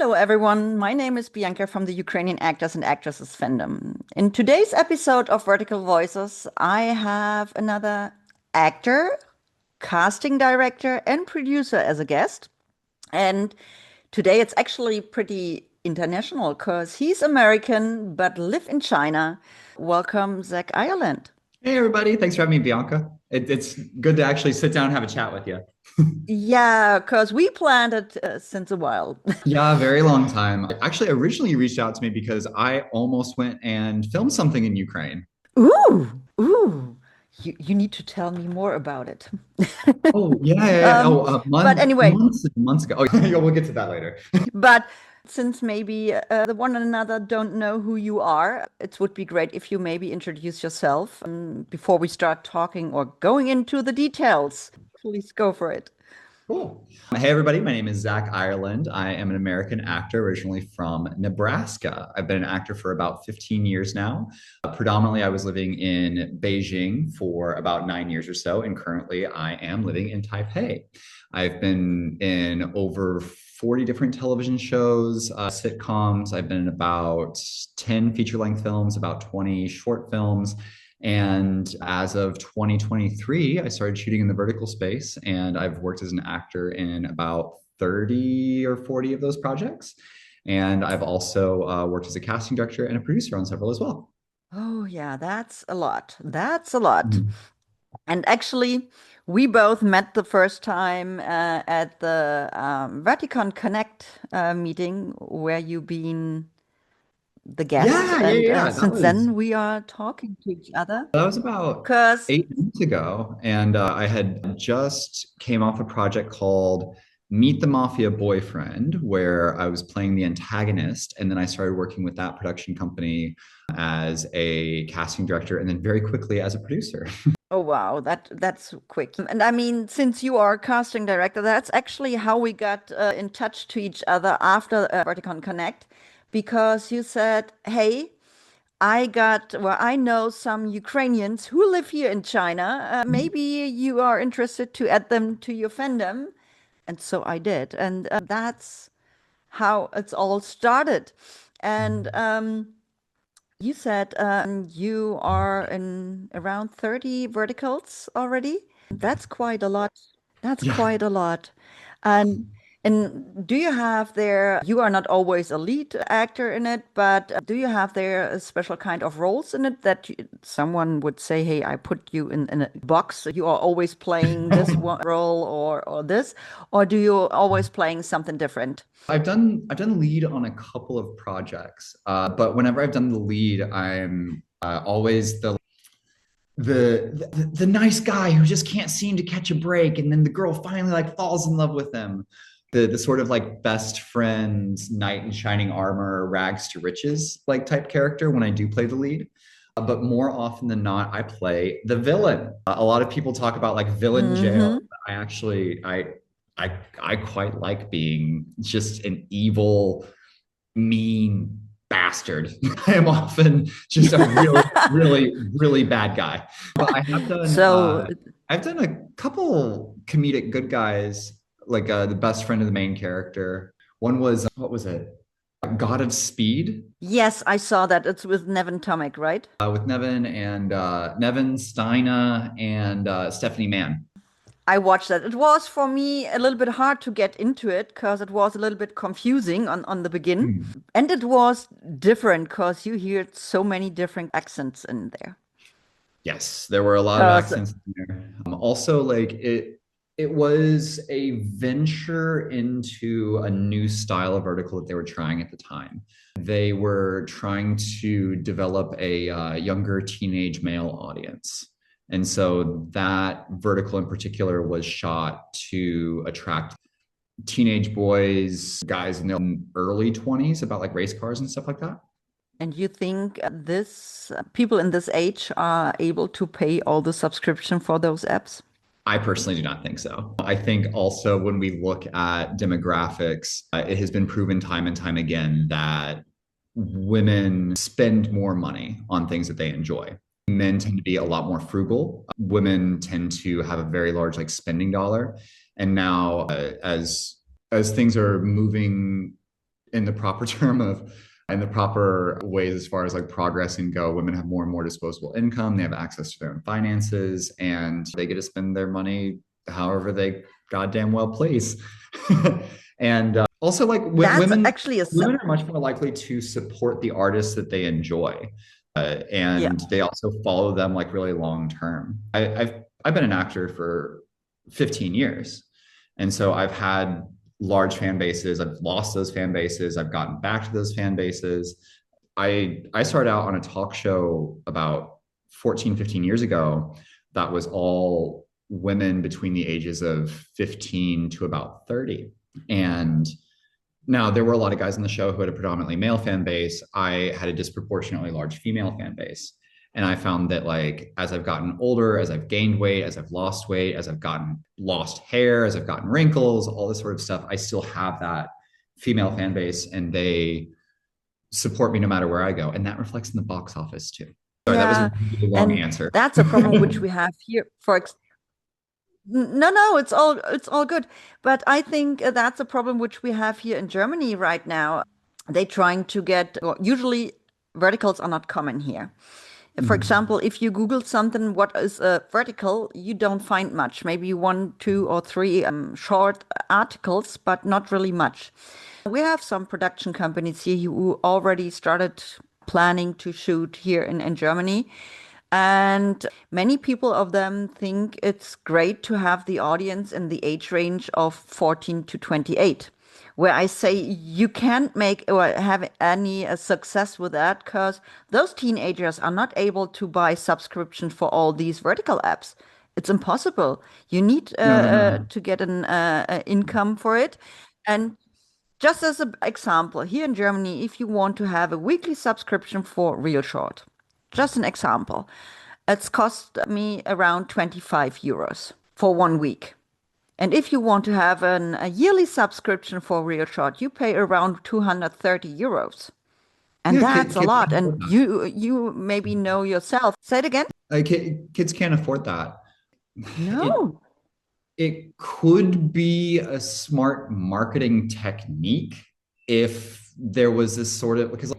Hello, everyone. My name is Bianca from the Ukrainian Actors and Actresses fandom. In today's episode of Vertical Voices, I have another actor, casting director, and producer as a guest. And today it's actually pretty international because he's American but live in China. Welcome, Zach Ireland. Hey everybody, thanks for having me, Bianca. It's good to actually sit down and have a chat with you. Yeah, because we planned it since a while. Yeah, very long time. Actually, originally you reached out to me because I almost went and filmed something in Ukraine. Ooh, ooh. You need to tell me more about it. Oh, yeah, yeah, yeah. Um, but anyway, Months ago. Oh, yeah, we'll get to that later. but since maybe the one and another don't know who you are, it would be great if you maybe introduce yourself before we start talking or going into the details. Please go for it. Cool. Hey everybody, my name is Zach Ireland. I am an American actor originally from Nebraska. I've been an actor for about 15 years now. Predominantly, I was living in Beijing for about 9 years or so, and currently I am living in Taipei. I've been in over 40 different television shows, sitcoms. I've been in about 10 feature-length films, about 20 short films. And as of 2023, I started shooting in the vertical space, and I've worked as an actor in about 30 or 40 of those projects. And I've also worked as a casting director and a producer on several as well. Oh, yeah, that's a lot. That's a lot. Mhm. And actually, we both met the first time at the Vatican Connect meeting where you've been the guest. Yeah, yeah, And yeah. since then, we are talking to each other That was about because, 8 months ago, and I had just came off a project called Meet the Mafia Boyfriend, where I was playing the antagonist, and then I started working with that production company as a casting director, and then very quickly as a producer. oh wow, that's quick. And I mean, since you are a casting director, that's actually how we got in touch to each other after Verticon Connect, because you said, "Hey, I know some Ukrainians who live here in China. Maybe you are interested to add them to your fandom." And so I did. And that's how it's all started. And you said you are in around 30 verticals already. That's quite a lot. That's Yeah. quite a lot. And and do you have there, you are not always a lead actor in it, but do you have there a special kind of roles in it that someone would say, hey, I put you in a box. You are always playing this one role or this, or do you always playing something different? I've done lead on a couple of projects, but whenever I've done the lead, I'm always the nice guy who just can't seem to catch a break, and then the girl finally like falls in love with him. The sort of like best friend, knight in shining armor, rags to riches like type character when I do play the lead. But more often than not, I play the villain. A lot of people talk about like villain jail. Hmm. I actually I quite like being just an evil, mean bastard. I am often just a really, really, really bad guy. But So I've done a couple comedic good guys, like the best friend of the main character. One was what was it? God of Speed yes, I saw that. It's with Nevin Tomic, right? with Nevin and Nevin Steina and Stephanie Mann. I watched that. It was for me a little bit hard to get into it because it was a little bit confusing on the begin. Hmm. And it was different because you hear so many different accents in there. Yes, there were a lot of Because accents in there. Also, like it was a venture into a new style of vertical that they were trying at the time. They were trying to develop a younger teenage male audience. And so that vertical in particular was shot to attract teenage boys, guys in their early 20s about like race cars and stuff like that. and you think this people in this age are able to pay all the subscription for those apps? I personally do not think so. I think also when we look at demographics, it has been proven time and time again that women spend more money on things that they enjoy. Men tend to be a lot more frugal. Women tend to have a very large like spending dollar. And now, as things are moving in the proper term of in the proper ways as far as like progressing go. Women have more and more disposable income. They have access to their own finances, and they get to spend their money however they goddamn well please. And also, like That's actually a women are much more likely to support the artists that they enjoy, yeah. and they also follow them like really long term. I've been an actor for 15 years, and so I've had large fan bases. I've lost those fan bases. I've gotten back to those fan bases. I started out on a talk show about 14, 15 years ago that was all women between the ages of 15 to about 30. And now there were a lot of guys on the show who had a predominantly male fan base. I had a disproportionately large female fan base. And I found that like as I've gotten older, as I've gained weight, as I've lost weight, as I've gotten lost hair, as I've gotten wrinkles, all this sort of stuff, I still have that female fan base and they support me no matter where I go. And that reflects in the box office too. Sorry, that was a Yeah, really long and answer. that's a problem which we have here. No, it's all good. But I think that's a problem which we have here in Germany right now. They trying to get, well, usually verticals are not common here. For example, if you Google something, what is a vertical, you don't find much. Maybe one, two, or three short articles, but not really much. We have some production companies here who already started planning to shoot here in Germany. And many people of them think it's great to have the audience in the age range of 14 to 28, where I say you can't make or have any success with that because those teenagers are not able to buy subscription for all these vertical apps. It's impossible. You need No, no, no. to get an income for it. And just as an example, here in Germany, if you want to have a weekly subscription for Real Short, just an example, it's cost me around 25 euros for 1 week. And if you want to have a yearly subscription for Real Short, you pay around 230 euros. And Yeah, that's a kids lot. can't And afford that. you maybe know yourself. Say it again. Kids can't afford that. It No. it could be a smart marketing technique if there was this sort of because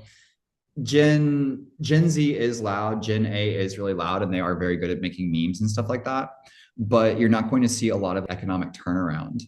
Gen Z is loud, Gen A is really loud, and they are very good at making memes and stuff like that. But you're not going to see a lot of economic turnaround.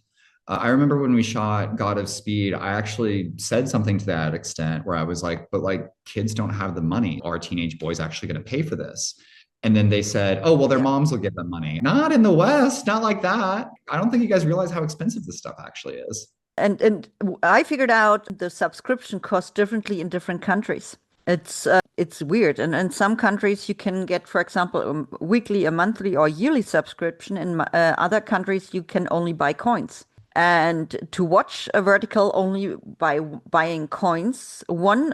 I remember when we shot God of Speed, I actually said something to that extent where I was like, but like kids don't have the money. Are teenage boys actually going to pay for this? And then they said, oh, well, their Yeah. moms will give them money. Not in the West, not like that. I don't think you guys realize how expensive this stuff actually is. And I figured out the subscription costs differently in different countries. It's weird. And in some countries you can get, for example, a weekly, a monthly, or yearly subscription. In other countries you can only buy coins. And to watch a vertical only by buying coins, one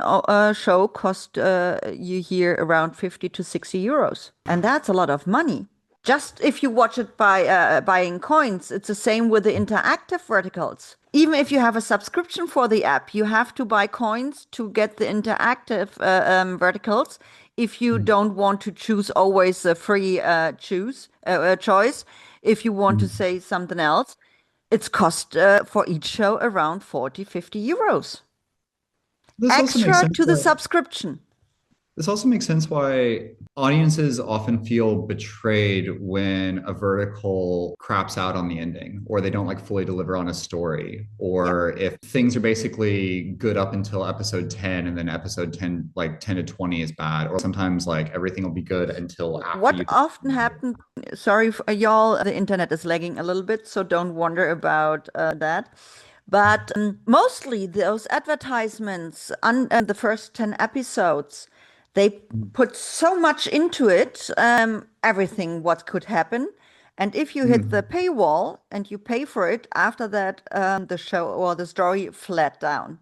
show cost you here around 50 to 60 euros. And that's a lot of money. Just if you watch it by buying coins, it's the same with the interactive verticals. Even if you have a subscription for the app, you have to buy coins to get the interactive verticals. If you don't want to choose always a free choice, if you want to say something else, it's cost for each show around 40, 50 euros This also makes extra sense. to the subscription. This also makes sense why audiences often feel betrayed when a vertical craps out on the ending, or they don't like fully deliver on a story, Yeah. or if things are basically good up until episode 10 and then episode 10, like 10 to 20 is bad, or sometimes like everything will be good until after What you. often happened, sorry for y'all, the internet is lagging a little bit, so don't wonder about that. But mostly those advertisements on the first 10 episodes, they put so much into it, everything what could happen. And if you hit the Mhm. paywall and you pay for it, after that, the show or the story flat down.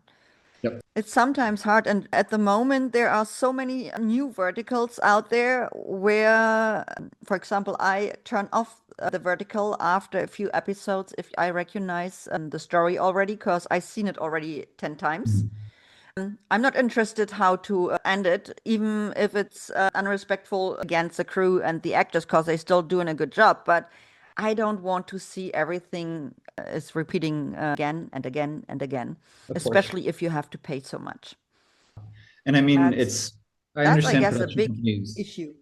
Yep. It's sometimes hard, and at the moment there are so many new verticals out there where, for example, I turn off the vertical after a few episodes if I recognize the story already, because I've seen it already 10 times. Mhm. I'm not interested how to end it, even if it's unrespectful against the crew and the actors, because they're still doing a good job. But I don't want to see everything is repeating again and again and again, Of course. especially if you have to pay so much. And I mean, That's I I understand guess, a production big companies issue.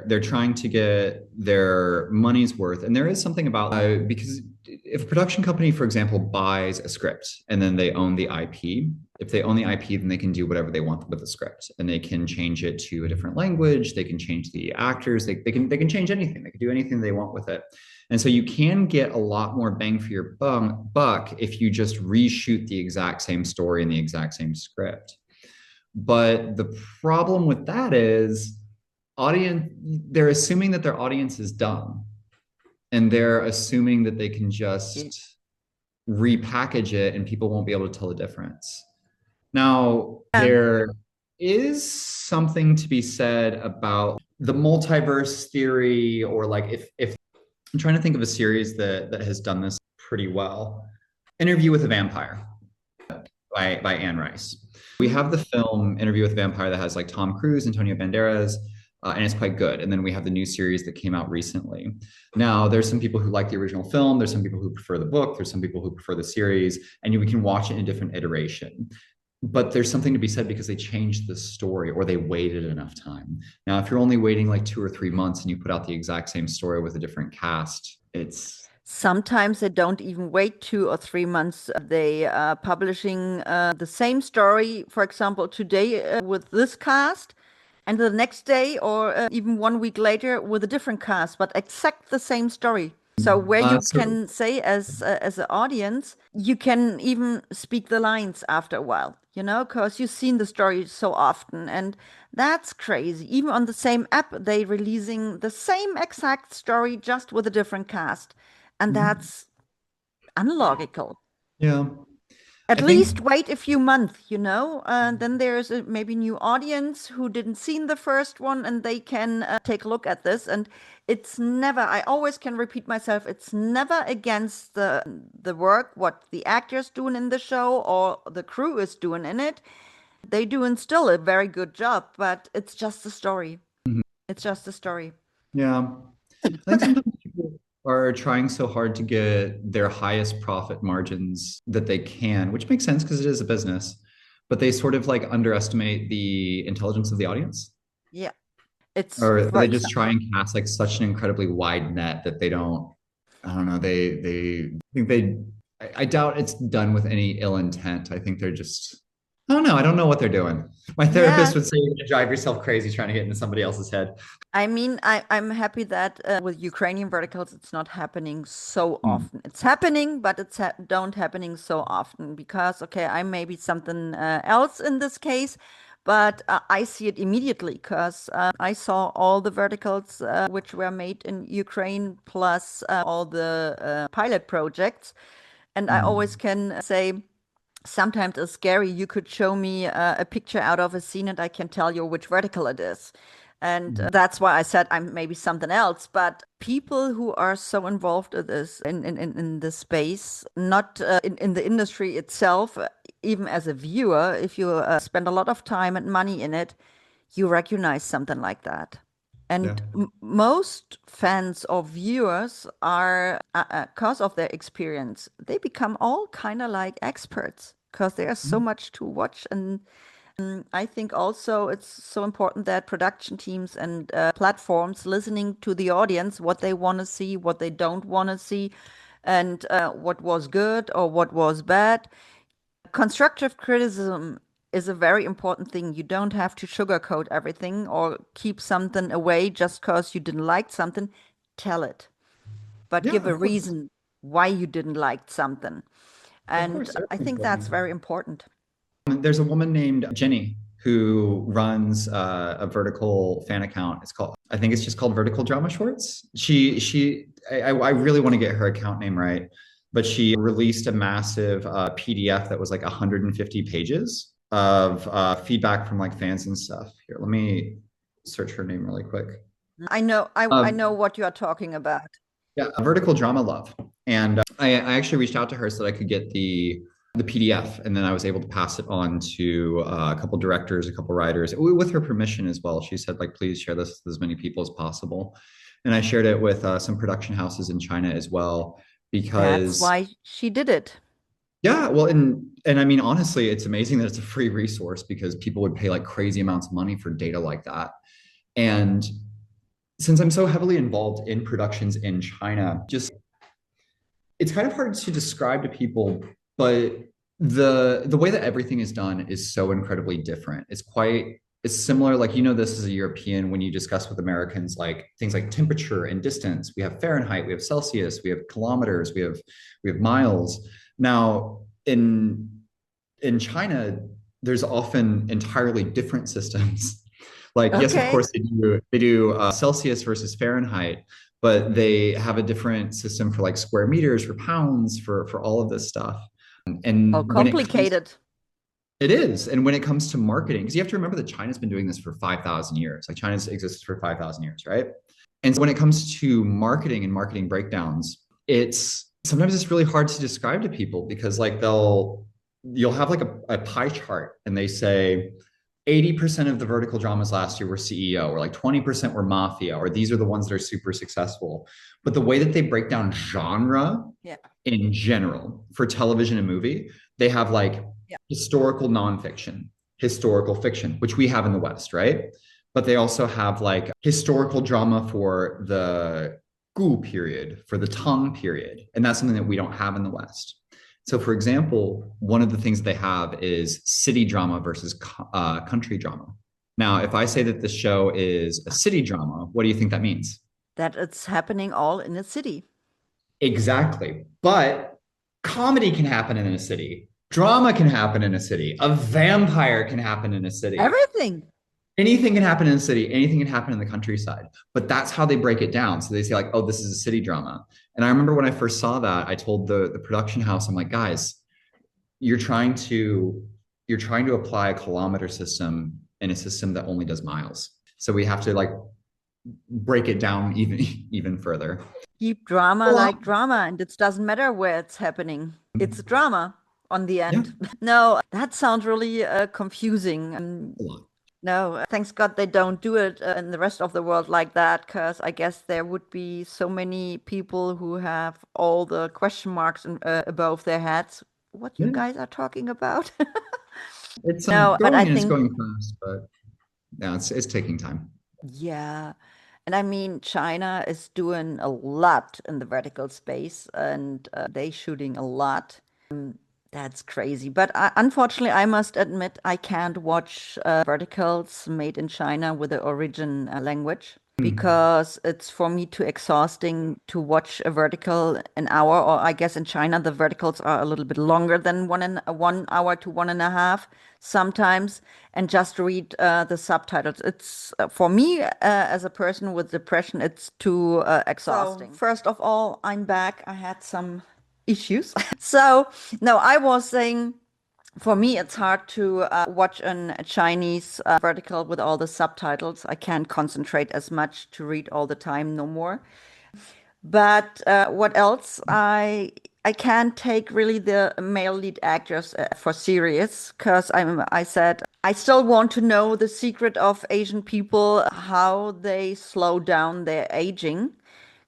they're trying to get their money's worth. And there is something about because if a production company, for example, buys a script and then they own the IP, if they own the IP, then they can do whatever they want with the script and they can change it to a different language. They can change the actors. They can change anything. They can do anything they want with it. And so you can get a lot more bang for your buck if you just reshoot the exact same story in the exact same script. But the problem with that is audience, they're assuming that their audience is dumb and they're assuming that they can Yeah. just repackage it and people won't be able to tell the difference. Now, Yeah. there is something to be said about the multiverse theory, or like if I'm trying to think of a series that has done this pretty well. Interview with a Vampire by Anne Rice. We Mhm. have the film Interview with a Vampire that has like Tom Cruise, Antonio Banderas, and it's quite good. And then we have the new series that came out recently. Now, there's some people who like the original film. There's some people who prefer the book. There's some people who prefer the series, and we can watch it in different iteration. But there's something to be said because they changed the story or they waited enough time. Now, if you're only waiting like 2 or 3 months and you put out the exact same story with a different cast, it's Sometimes they don't even wait 2 or 3 months. They are publishing the same story, for example, today with this cast, and the next day or even one week later with a different cast, but exact the same story. So where you so can say as an audience, you can even speak the lines after a while, because you've seen the story so often, and that's crazy. Even on the same app, they releasing the same exact story just with a different cast, and that's unlogical. yeah. At I think least wait a few months, and then there's a maybe new audience who didn't seen the first one, and they can take a look at this. And it's never, I always can repeat myself, it's never against the work, what the actors doing in the show or the crew is doing in it. They doing still a very good job, but it's just a story. It's just a story. yeah. I think sometimes people are trying so hard to get their highest profit margins that they can, which makes sense because it is a business, but they sort of like underestimate the intelligence of the audience. Yeah. It's, Or for they just example, try and cast like such an incredibly wide net that they don't, I don't know, they think I doubt it's done with any ill intent. I think they're just, I don't know. I don't know what they're doing. My yeah. therapist would say you're gonna drive yourself crazy trying to get into somebody else's head. I mean, I'm happy that with Ukrainian verticals, it's not happening so Mm, often. It's happening, but it's don't happening so often because, okay, I may be something else in this case, but I see it immediately because I saw all the verticals which were made in Ukraine plus all the pilot projects. And I always mm, can say, sometimes it's scary. You could show me a picture out of a scene and I can tell you which vertical it is. And mm. that's why I said I'm maybe something else. But people who are so involved in this, in this space, not in the industry itself, even as a viewer, if you spend a lot of time and money in it, you recognize something like that. Yeah. And most fans or viewers are, because of their experience, they become all kind of like experts because there's so Mm, much to watch. And I think also it's so important that production teams and platforms listening to the audience, what they want to see, what they don't want to see, and what was good or what was bad. Constructive criticism is a very important thing. You don't have to sugarcoat everything or keep something away just because you didn't like something. Tell it, but yeah, give a of course. reason why you didn't like something. Of And course, I everything's think that's important. very important. There's a woman named Jenny who runs a vertical fan account. It's called, I think it's just called Vertical Drama Shorts. I really want to get her account name right, but she released a massive PDF that was like 150 pages of feedback from like fans and stuff. Here, let me search her name really quick. I know Um, what you are talking about. yeah, a vertical drama love. And I actually reached out to her so that I could get the PDF, and then I was able to pass it on to a couple directors, a couple writers, with her permission as well. She said, like, please share this with as many people as possible. And I shared it with some production houses in China as well, That's because why she did it. yeah, well, and I mean, honestly, it's amazing that it's a free resource because people would pay like crazy amounts of money for data like that. And since I'm so heavily involved in productions in China, just it's kind of hard to describe to people, but the way that everything is done is so incredibly different. It's similar, like this as a European, when you discuss with Americans like things like temperature and distance. We have Fahrenheit, we have Celsius, we have kilometers, we have miles. Now in China, there's often entirely different systems. Like, yes, of Okay. course they do Celsius versus Fahrenheit, but they have a different system for like square meters, for pounds, for all of this stuff. Oh, And when it comes, complicated. it is. And when it comes to marketing, because you have to remember that China's been doing this for 5,000 years. Like China's existed for 5,000 years, right? And so when it comes to marketing and marketing breakdowns, it's sometimes it's really hard to describe to people because like you'll have like a pie chart and they say 80% of the vertical dramas last year were CEO, or like 20% were mafia, or these are the ones that are super successful. But the way that they break down genre Yeah. in general for television and movie, they have like Yeah. historical nonfiction, historical fiction, which we have in the West, right? But they also have like historical drama for the Gu period, for the Tang period. And that's something that we don't have in the West. So, for example, one of the things they have is city drama versus country drama. Now, if I say that the show is a city drama, what do you think that means? That it's happening all in a city. Exactly. But comedy can happen in a city, drama can happen in a city, a vampire can happen in a city. Everything. Anything can happen in the city, anything can happen in the countryside. But that's how they break it down. So they say, like, oh, this is a city drama. And I remember when I first saw that, I told the production house, I'm like, guys, you're trying to you're trying to apply a kilometer system in a system that only does miles. So we have to like break it down even further. Keep drama Well, like drama, and it doesn't matter where it's happening. It's a drama on the yeah, end. No, that sounds really confusing. a lot. No, thanks God they don't do it in the rest of the world like that, because I guess there would be so many people who have all the question marks above their heads. What you Yeah. guys are talking about? It's No, but I growing and it's think, going fast, but yeah, it's taking time. yeah. And I mean, China is doing a lot in the vertical space and they shooting a lot. That's crazy. But unfortunately, I must admit, I can't watch verticals made in China with the origin language Mm. because it's for me too exhausting to watch a vertical an hour. Or I guess in China, the verticals are a little bit longer than 1 hour to 1.5 sometimes, and just read the subtitles. It's for me as a person with depression, it's too exhausting. So, first of all, I'm back. I had some issues. So, no, I was saying for me, it's hard to watch a Chinese vertical with all the subtitles. I can't concentrate as much to read all the time no more. But what else? I can't take really the male lead actors for serious because I said I still want to know the secret of Asian people, how they slow down their aging.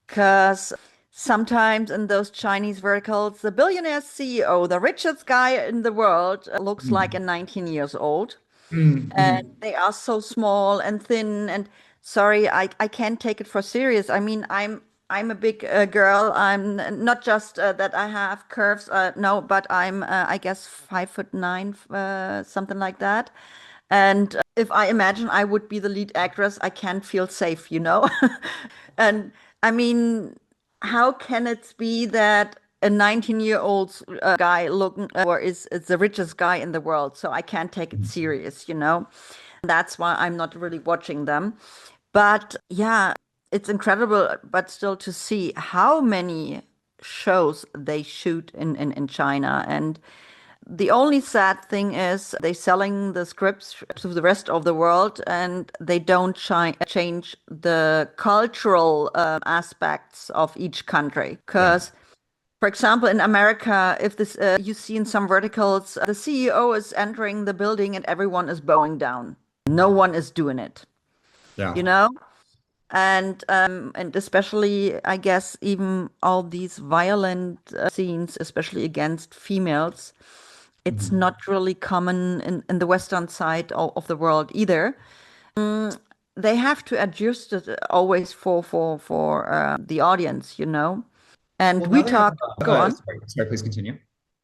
Because sometimes in those Chinese verticals, the billionaire CEO, the richest guy in the world, looks like a Mm. 19 years old. Mm. And Mm. they are so small and thin. And sorry, I can't take it for serious. I mean, I'm a big girl. I'm not just that I have curves. No, but I'm I guess 5'9", something like that. And if I imagine I would be the lead actress, I can't feel safe, you know? And I mean, how can it be that a 19-year-old guy looking or is the richest guy in the world? So I can't take it Mm. serious, you know? That's why I'm not really watching them. But yeah, it's incredible, but still to see how many shows they shoot in China. And the only sad thing is they selling the scripts to the rest of the world and they don't change the cultural aspects of each country. Yeah. Because, for example, in America, if this you see in some verticals, the CEO is entering the building and everyone is bowing down. No one is doing it, you Yeah. know? And especially, I guess, even all these violent scenes, especially against females, it's Mhm. not really common in the Western side of the world either. They have to adjust it always for the audience, you know. And Well, now we they have, talk. Go on. sorry, please continue.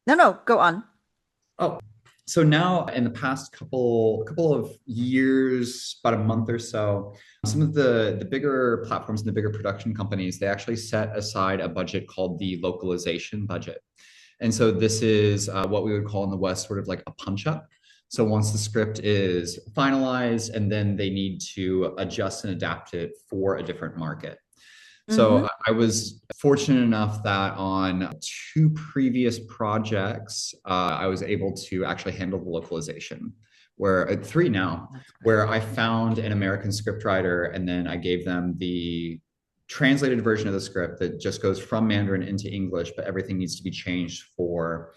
No, no, go on. Oh, so now in the past couple of years, about a month or so, some of the bigger platforms and the bigger production companies, they actually set aside a budget called the localization budget. And so this is what we would call in the West sort of like a punch up. So once the script is finalized, and then they need to adjust and adapt it for a different market. Mm-hmm. So I was fortunate enough that on two previous projects, I was able to actually handle the localization. Where three now, That's great. where I found an American scriptwriter, and then I gave them the translated version of the script that just goes from Mandarin into English, but everything needs to be changed for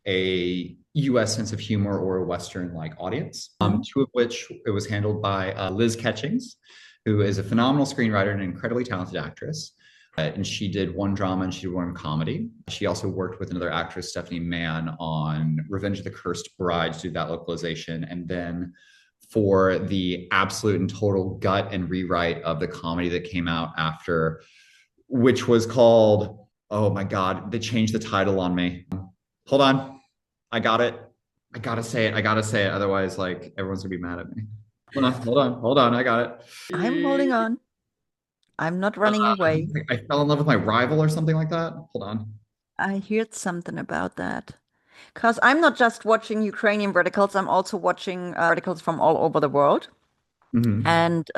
a US sense of humor or a Western like audience. Mhm. Two of which it was handled by Liz Catchings, who is a phenomenal screenwriter and an incredibly talented actress. And she did one drama and she did one comedy. She also worked with another actress, Stephanie Mann, on Revenge of the Cursed Bride to do that localization. And then for the absolute and total gut and rewrite of the comedy that came out after, which was called, oh my God, they changed the title on me. Hold on. I got it. I gotta say it. I gotta say it. Otherwise, like everyone's gonna be mad at me. Hold on. I got I'm holding it. on. I'm not running away. I fell in love with my rival or something like that. Hold on. I heard something about that. Because I'm not just watching Ukrainian verticals, I'm also watching verticals from all over the world. Mhm. And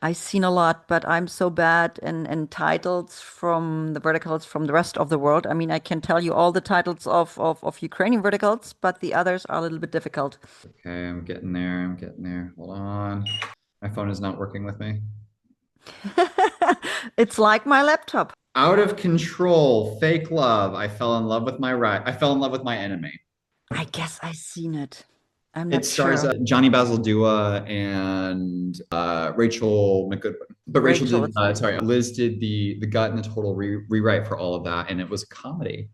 I've seen a lot, but I'm so bad in titles from the verticals from the rest of the world. I mean, I can tell you all the titles of Ukrainian verticals, but the others are a little bit difficult. Okay, I'm getting there. I'm getting there. Hold on. My phone is not working with me. It's like my laptop. Out of control, fake love. I fell in love with my right. I fell in love with my enemy. I guess I've seen it. I'm It not stars sure. Johnny Basil Dua and Rachel McGoodwin. But Rachel Rachel did, is the sorry, Liz did the gut and the total rewrite for all of that, and it was a comedy.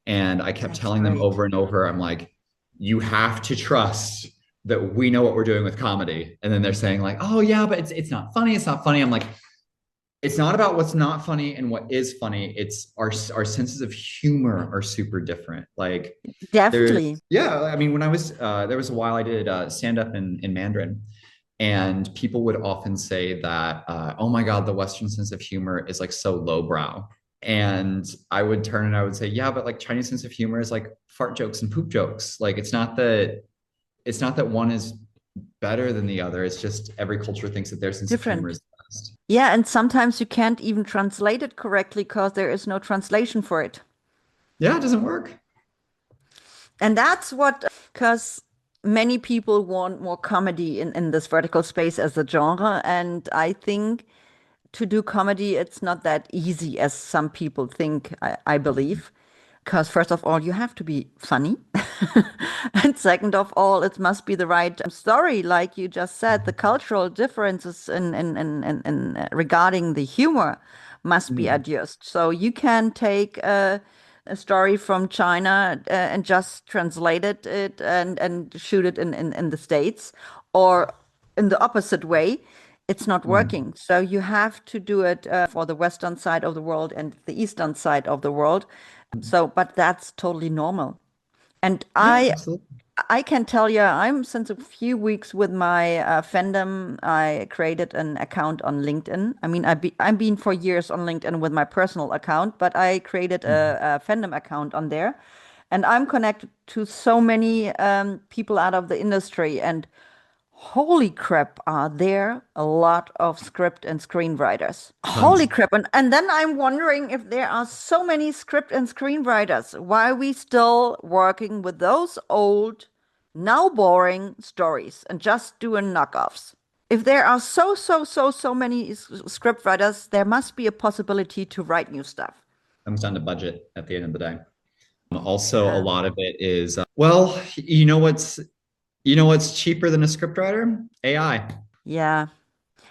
And I kept That's telling them over great. and over, I'm like, you have to trust that we know what we're doing with comedy. And then they're saying like, oh yeah, but it's not funny. It's not funny. I'm like, it's not about what's not funny and what is funny. It's our senses of humor are super different. Like there's Definitely yeah, I mean, when I was there was a while I did stand up in Mandarin, and people would often say that oh my God, the Western sense of humor is like so lowbrow. And I would turn and I would say, yeah, but like Chinese sense of humor is like fart jokes and poop jokes. Like it's not that one is better than the other. It's just every culture thinks that their sense of humor different. is the best. Yeah, and sometimes you can't even translate it correctly because there is no translation for it. Yeah, it doesn't work. And that's what, because many people want more comedy in this vertical space as a genre. And I think to do comedy, it's not that easy as some people think, I believe. Because, first of all, you have to be funny. And second of all, it must be the right story. Like you just said, the cultural differences in regarding the humor must be Mhm. adjusted. So you can take a story from China and just translate it and shoot it in the States, or in the opposite way. It's not Mhm. working. So you have to do it for the Western side of the world and the Eastern side of the world. So, but that's totally normal. And Yeah, I absolutely. I can tell you, I'm since a few weeks with my fandom. I created an account on LinkedIn. I mean, I've been for years on LinkedIn with my personal account, but I created Mhm. a fandom account on there, and I'm connected to so many people out of the industry. And holy crap, are there a lot of script and screenwriters? Holy Tons. crap. And then I'm wondering if there are so many script and screenwriters, why are we still working with those old, now boring stories and just doing knockoffs? If there are so many script writers, there must be a possibility to write new stuff. Comes down to budget at the end of the day. Also, a Yeah. lot of it is well, you know what's cheaper than a scriptwriter? AI. Yeah.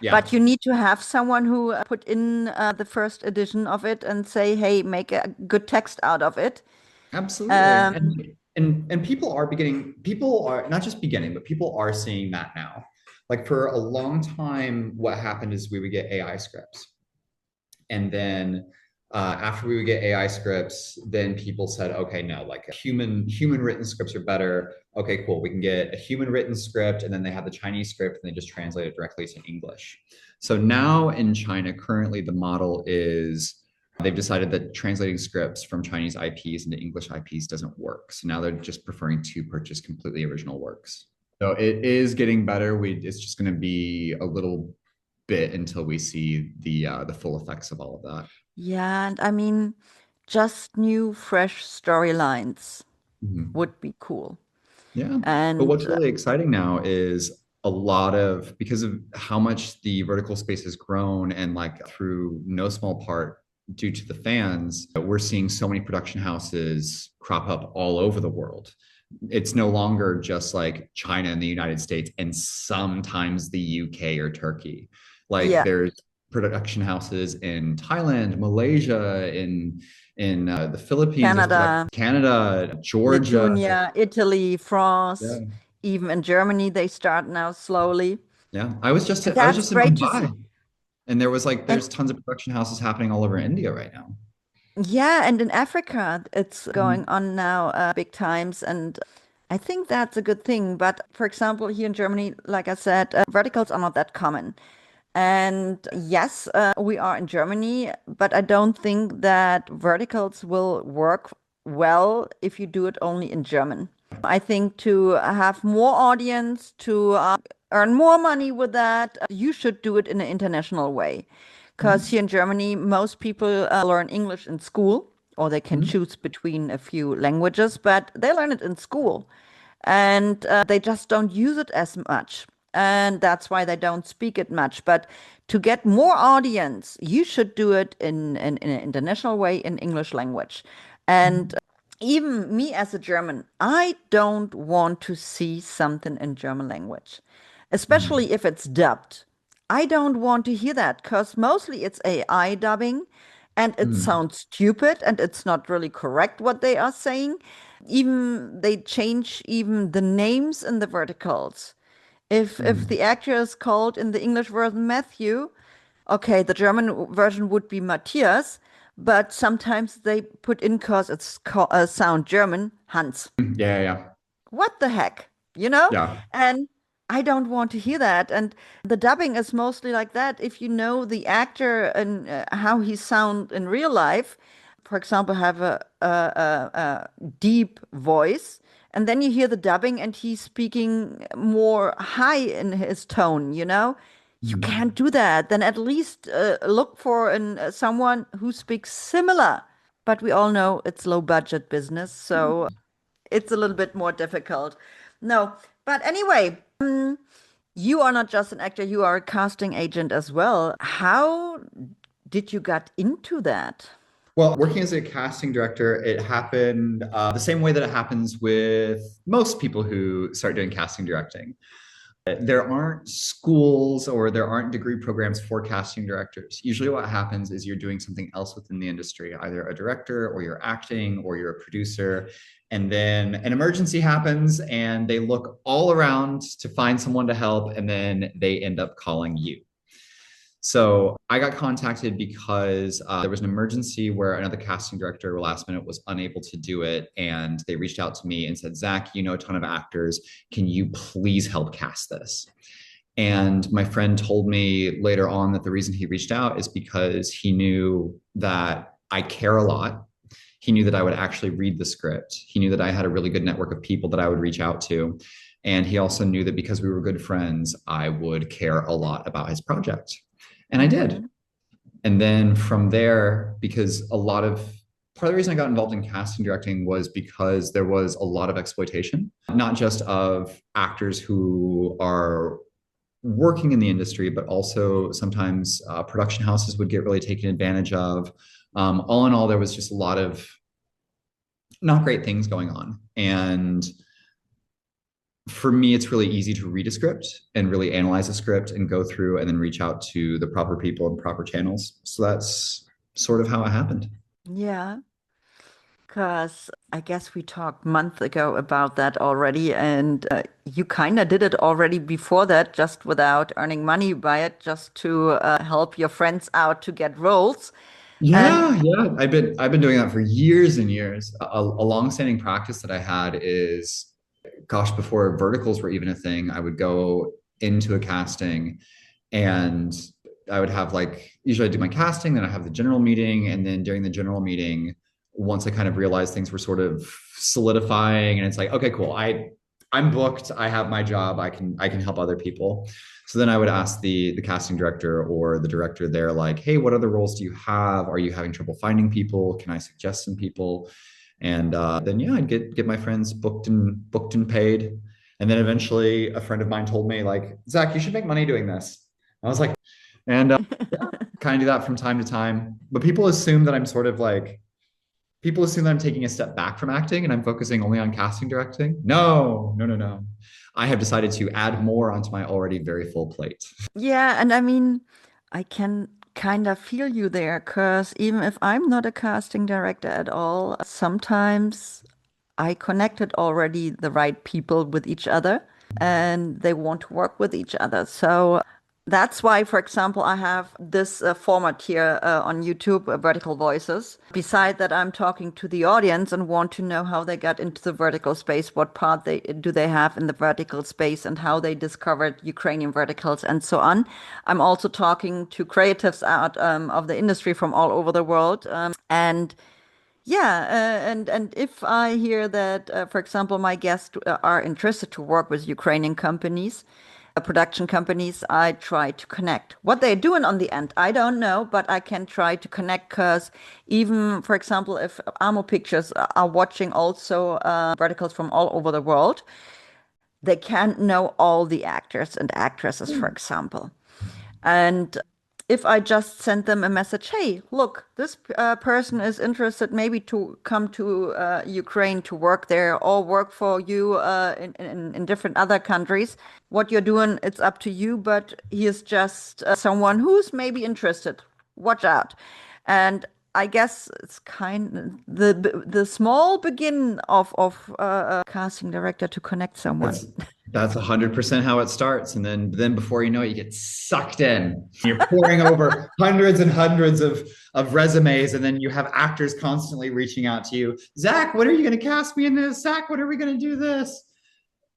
But Yeah, you need to have someone who put in the first edition of it and say, hey, make a good text out of it. absolutely. Um, And people are not just beginning, but people are seeing that now. Like for a long time, what happened is we would get AI scripts. And then after we would get AI scripts, then people said, okay, no, like human written scripts are better. Okay, cool. We can get a human written script, and then they have the Chinese script, and they just translate it directly to English. So now in China, currently the model is they've decided that translating scripts from Chinese IPs into English IPs doesn't work. So now they're just preferring to purchase completely original works. So it is getting better. It's just going to be a little bit until we see the full effects of all of that. yeah, and I mean, just new, fresh storylines Mhm. would be cool. Yeah. But And what's really exciting now is a lot of because of how much the vertical space has grown and like through no small part due to the fans, we're seeing so many production houses crop up all over the world. It's no longer just like China and the United States and sometimes the UK or Turkey. Like yeah, there's production houses in Thailand, Malaysia, in the Philippines. There's production Canada, Canada, Georgia. Lithuania, Italy, France, Yeah. even in Germany, they start now slowly. Yeah. And I was that's just in great to see. Mumbai and there was like And there's tons of production houses happening all over India right now. yeah, and in Africa, it's going Mhm. on now big times. And I think that's a good thing. But for example, here in Germany, like I said, verticals are not that common. And yes, we are in Germany, but I don't think that verticals will work well if you do it only in German. I think to have more audience, to earn more money with that, you should do it in an international way. Because Mhm. here in Germany, most people learn English in school, or they can Mhm. choose between a few languages, but they learn it in school and they just don't use it as much. And that's why they don't speak it much. But to get more audience, you should do it in an international way in English language. And Mhm. even me as a German, I don't want to see something in German language, Mhm. especially if it's dubbed. I don't want to hear that because mostly it's AI dubbing and it Mhm. sounds stupid and it's not really correct what they are saying. Even they change even the names in the verticals. If Mhm. the actor is called in the English version Matthew, okay, the German version would be Matthias, but sometimes they put in because it's sound German, Hans. Yeah, yeah, What the heck? You know? yeah. And I don't want to hear that. And the dubbing is mostly like that. If you know the actor and how he sound in real life, for example, have a deep voice, and then you hear the dubbing and he's speaking more high in his tone, you know? You can't Mhm. do that. Then at least look for someone who speaks similar. But we all know it's low budget business, so it's a little bit more difficult. No, but anyway, you are not just an actor, you are a casting agent as well. How did you get into that? Well, working as a casting director, it happened the same way that it happens with most people who start doing casting directing. There aren't schools or there aren't degree programs for casting directors. Usually, what happens is you're doing something else within the industry, either a director or you're acting or you're a producer. And then an emergency happens and they look all around to find someone to help, and then they end up calling you. So I got contacted because there was an emergency where another casting director last minute was unable to do it. And they reached out to me and said, Zach, you know a ton of actors. Can you please help cast this? And my friend told me later on that the reason he reached out is because he knew that I care a lot. He knew that I would actually read the script. He knew that I had a really good network of people that I would reach out to. And he also knew that because we were good friends, I would care a lot about his project. And I did. Hmm. And then from there, because a lot of part of the reason I got involved in casting directing was because there was a lot of exploitation, not just of actors who are working in the industry, but also sometimes production houses would get really taken advantage of. All in all, there was just a lot of not great things going on. And for me, it's really easy to read a script and really analyze a script and go through and then reach out to the proper people and proper channels. So that's sort of how it happened. Yeah, because I guess we talked month ago about that already, and you kind of did it already before that, just without earning money by it, just to help your friends out to get roles. And Yeah. I've been doing that for years and years. A longstanding practice that I had is, gosh, before verticals were even a thing, I would go into a casting and I would have like usually I do my casting, then I have the general meeting, and then during the general meeting, once I kind of realized things were sort of solidifying, and it's like, okay, cool, I'm booked, I have my job, I can help other people. So then I would ask the casting director or the director there, like, hey, what other roles do you have? Are you having trouble finding people? Can I suggest some people? And then yeah, I'd get my friends booked and paid. And then eventually a friend of mine told me, like, Zach, you should make money doing this. I was like, and yeah, kind of do that from time to time. But people assume that I'm taking a step back from acting and I'm focusing only on casting directing. No, no, no, no. I have decided to add more onto my already very full plate. yeah, and I mean, I can kind of feel you there, because even if I'm not a casting director at all, sometimes I connected already the right people with each other and they want to work with each other. So that's why, for example, I have this format here on YouTube, Vertical Voices. Beside that, I'm talking to the audience and want to know how they got into the vertical space, what part they have in the vertical space, and how they discovered Ukrainian verticals, and so on. I'm also talking to creatives out of the industry from all over the world, and yeah, and if I hear that, for example, my guests are interested to work with Ukrainian companies, production companies, I try to connect. What they're doing on the end, I don't know, but I can try to connect, because even, for example, if Amo Pictures are watching also verticals from all over the world, they can't know all the actors and actresses, for example. And if I just send them a message, hey, look, this person is interested maybe to come to Ukraine to work there or work for you in different other countries. What you're doing, it's up to you, but he is just someone who's maybe interested. Watch out. And I guess it's kind the small begin of a casting director to connect someone. That's that's 100% how it starts. And then before you know it, you get sucked in. You're pouring over hundreds and hundreds of resumes, and then you have actors constantly reaching out to you. Zach, when are you going to cast me in this? Zach, when are we going to do this?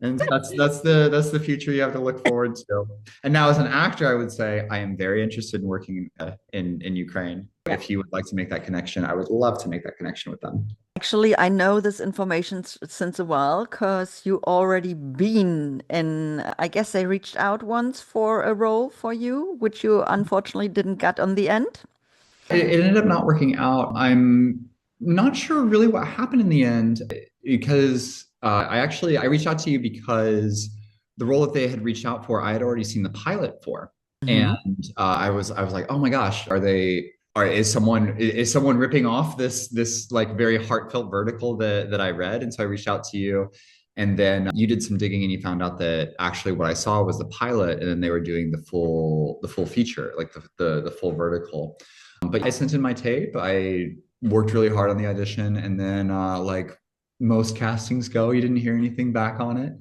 And that's the future you have to look forward to. And now, as an actor, I would say I am very interested in working in Ukraine. If you would like to make that connection, I would love to make that connection with them. Actually, I know this information since a while, because you already been in, I guess they reached out once for a role for you, which you unfortunately didn't get on the end. It ended up not working out. I'm not sure really what happened in the end because I reached out to you because the role that they had reached out for, I had already seen the pilot for, and Hmm. I was like, oh my gosh, is someone ripping off this like very heartfelt vertical that I read? And so I reached out to you. And then you did some digging and you found out that actually what I saw was the pilot, and then they were doing the full feature, like the full vertical. But I sent in my tape. I worked really hard on the audition, and then like most castings go, you didn't hear anything back on it.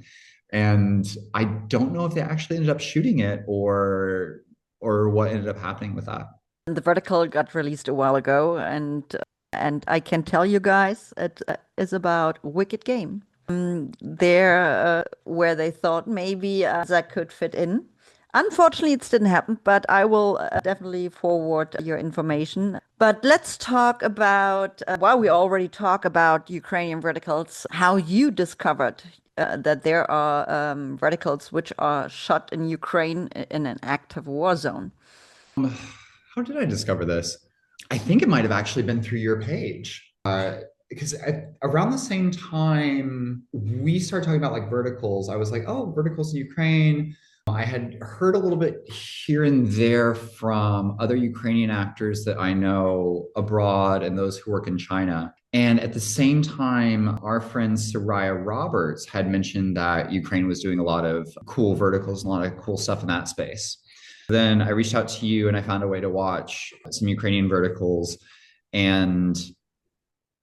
And I don't know if they actually ended up shooting it or what ended up happening with that. The vertical got released a while ago, and I can tell you guys, it is about Wicked Game. There, where they thought maybe that could fit in. Unfortunately, it didn't happen, but I will definitely forward your information. But let's talk about, while we already talk about Ukrainian verticals, how you discovered that there are verticals which are shot in Ukraine in an active war zone. How did I discover this? I think it might have actually been through your page. Because around the same time we started talking about like verticals, I was like, oh, verticals in Ukraine. I had heard a little bit here and there from other Ukrainian actors that I know abroad and those who work in China. And at the same time, our friend Soraya Roberts had mentioned that Ukraine was doing a lot of cool verticals, a lot of cool stuff in that space. Then I reached out to you and I found a way to watch some Ukrainian verticals. And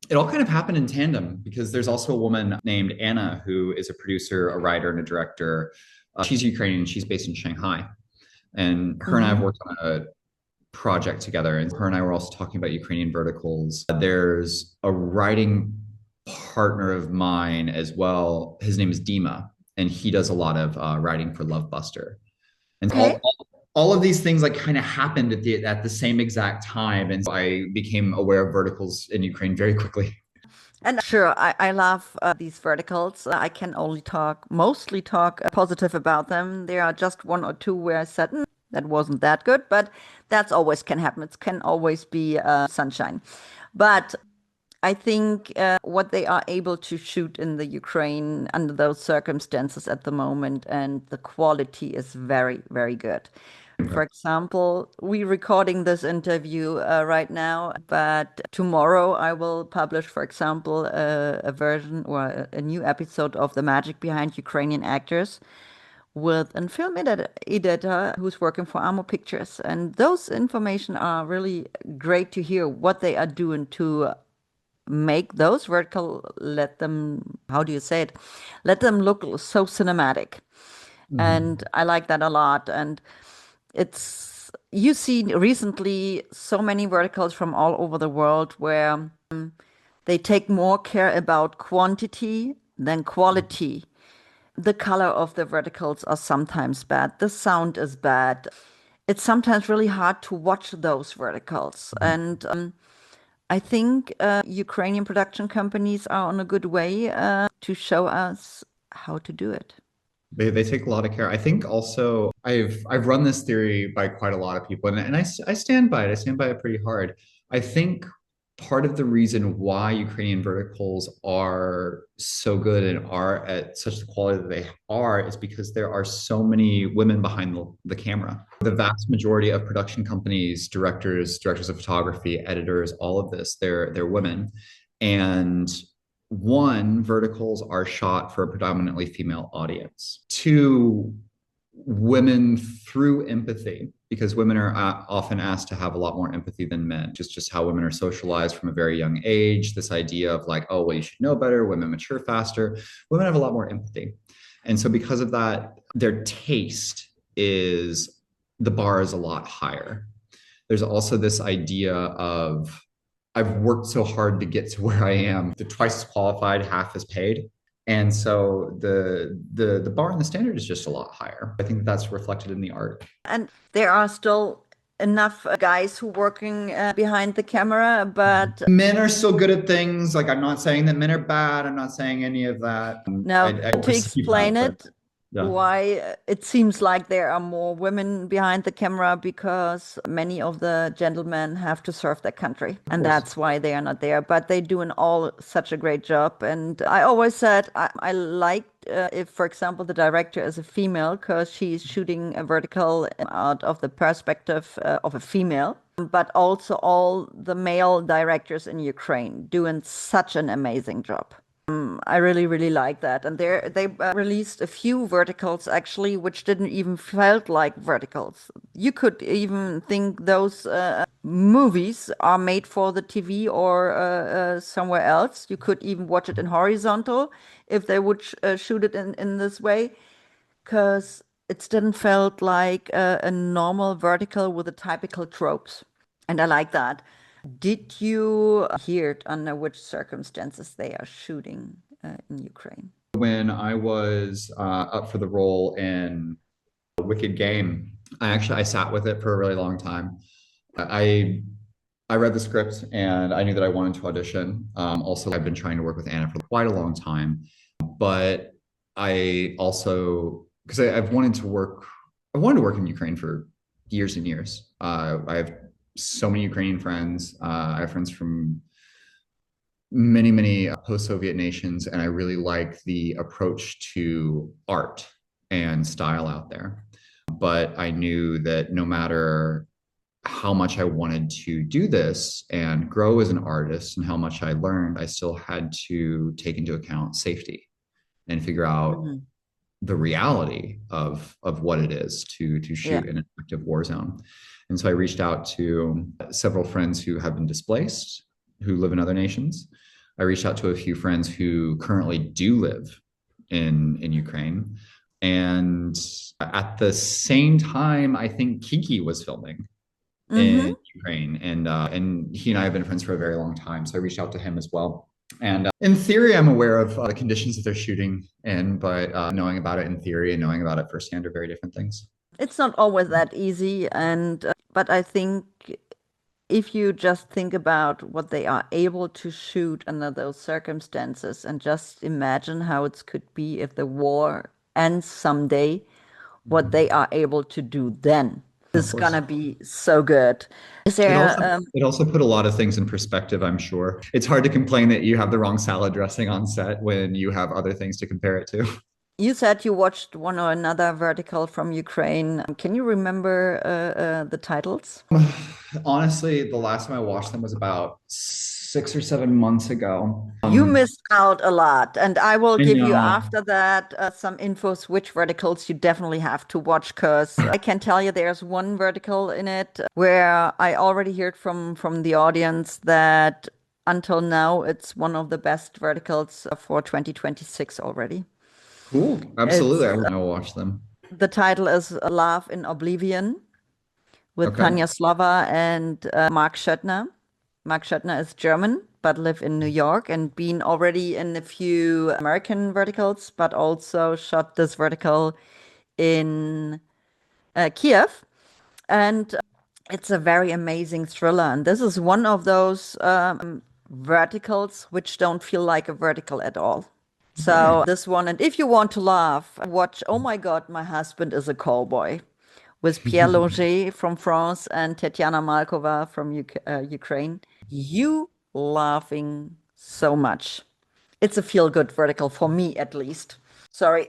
it all kind of happened in tandem because there's also a woman named Anna who is a producer, a writer, and a director. She's Ukrainian, she's based in Shanghai. And her and I have Hmm. worked on a project together. And her and I were also talking about Ukrainian verticals. There's a writing partner of mine as well. His name is Dima, and he does a lot of writing for Love Buster. And Okay. all of these things like kind of happened at the same exact time. And so I became aware of verticals in Ukraine very quickly. And sure, I love these verticals. I can only mostly talk positive about them. There are just one or two where I said, that wasn't that good, but that's always can happen. It can always be sunshine. But I think what they are able to shoot in the Ukraine under those circumstances at the moment, and the quality is very, very good. For example, we recording this interview right now, but tomorrow I will publish, for example, a version or a new episode of The Magic Behind Ukrainian Actors with a editor who's working for Amo Pictures. And those information are really great to hear what they are doing to make those vertical, let them, how do you say it? Let them look so cinematic. Mhm. And I like that a lot. And it's, you see recently so many verticals from all over the world where they take more care about quantity than quality. The color of the verticals are sometimes bad. The sound is bad. It's sometimes really hard to watch those verticals. And I think Ukrainian production companies are on a good way to show us how to do it. They take a lot of care. I think also I've run this theory by quite a lot of people, and I stand by it. I stand by it pretty hard. I think part of the reason why Ukrainian verticals are so good and are at such the quality that they are is because there are so many women behind the camera. The vast majority of production companies, directors of photography, editors, all of this, they're women. And one, verticals are shot for a predominantly female audience. Two, women through empathy, because women are often asked to have a lot more empathy than men, just how women are socialized from a very young age. This idea of like, oh, well, you should know better, women mature faster. Women have a lot more empathy. And so because of that, their taste is the bar is a lot higher. There's also this idea of I've worked so hard to get to where I am. The twice as qualified, half as paid. And so the bar and the standard is just a lot higher. I think that's reflected in the art. And there are still enough guys who working behind the camera, but Men are still good at things. Like I'm not saying that men are bad. I'm not saying any of that. now I to perceive that, explain but it, yeah, why it seems like there are more women behind the camera because many of the gentlemen have to serve their country, of and course. that's why they are not there. But they do all such a great job. And I always said I liked if, for example, the director is a female because she's shooting a vertical out of the perspective of a female. But also all the male directors in Ukraine doing such an amazing job. I really, really like that. And they released a few verticals actually, which didn't even felt like verticals. You could even think those movies are made for the TV or somewhere else. You could even watch it in horizontal if they would shoot it in this way, because it didn't felt like a normal vertical with the typical tropes. And I like that. Did you hear it under which circumstances they are shooting in Ukraine? When I was up for the role in Wicked Game, I sat with it for a really long time. I I read the script and I knew that I wanted to audition. Also, I've been trying to work with Anna for quite a long time, but I also because I've wanted to work in Ukraine for years and years. I have so many Ukrainian friends. I have friends from many post-Soviet nations, and I really like the approach to art and style out there. But I knew that no matter how much I wanted to do this and grow as an artist and how much I learned, I still had to take into account safety and figure out Hmm. the reality of what it is to Yeah. shoot in an active war zone. And so I reached out to several friends who have been displaced, who live in other nations. I reached out to a few friends who currently do live in Ukraine. And at the same time, I think Kiki was filming Hmm. in Ukraine, and he and I have been friends for a very long time. So I reached out to him as well. And in theory, I'm aware of the conditions that they're shooting in, but knowing about it in theory and knowing about it firsthand are very different things. It's not always that easy, and but I think if you just think about what they are able to shoot under those circumstances and just imagine how it could be if the war ends someday, what they Mhm. are able to do then Of is course. gonna be so good. Is It there, also it also put a lot of things in perspective, I'm sure. It's hard to complain that you have the wrong salad dressing on set when you have other things to compare it to. you said you watched one or another vertical from Ukraine. Can you remember the titles? Honestly, the last time I watched them was about 6 or 7 months ago. You missed out a lot, and I will I give you know. after that some infos which verticals you definitely have to watch because I can tell you there's one vertical in it where I already heard from the audience that until now it's one of the best verticals for 2026 already. Cool. It's Absolutely. I will watch them. the title is Love in Oblivion with Okay. Tanya Slova and Mark Schöttner. Mark Schöttner is German, but live in New York and been already in a few American verticals, but also shot this vertical in Kiev. And it's a very amazing thriller. And this is one of those verticals which don't feel like a vertical at all. Okay. So this one, and if you want to laugh, watch Oh My God, My Husband is a Cowboy with Pierre Loger from France and Tetiana Malkova from Ukraine. You laughing so much. It's a feel-good vertical for me, at least. Sorry.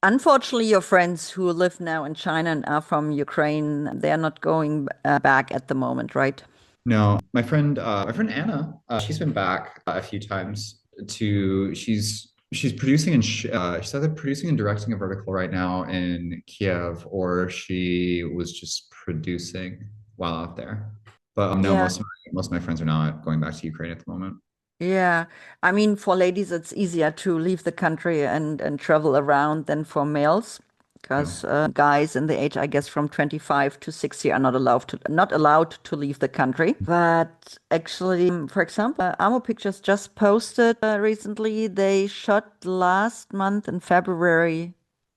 Unfortunately, your friends who live now in China and are from Ukraine, they're not going back at the moment, right? No, my friend Anna, she's been back a few times to, she's producing and she's either producing and directing a vertical right now in Kiev, or she was just producing while out there. But no, Yeah. most of my friends are not going back to Ukraine at the moment. Yeah, I mean, for ladies, it's easier to leave the country and travel around than for males, Yeah. because guys in the age, I guess, from 25 to 60 are not allowed to leave the country. But actually, for example, Amo Pictures just posted recently. They shot last month in February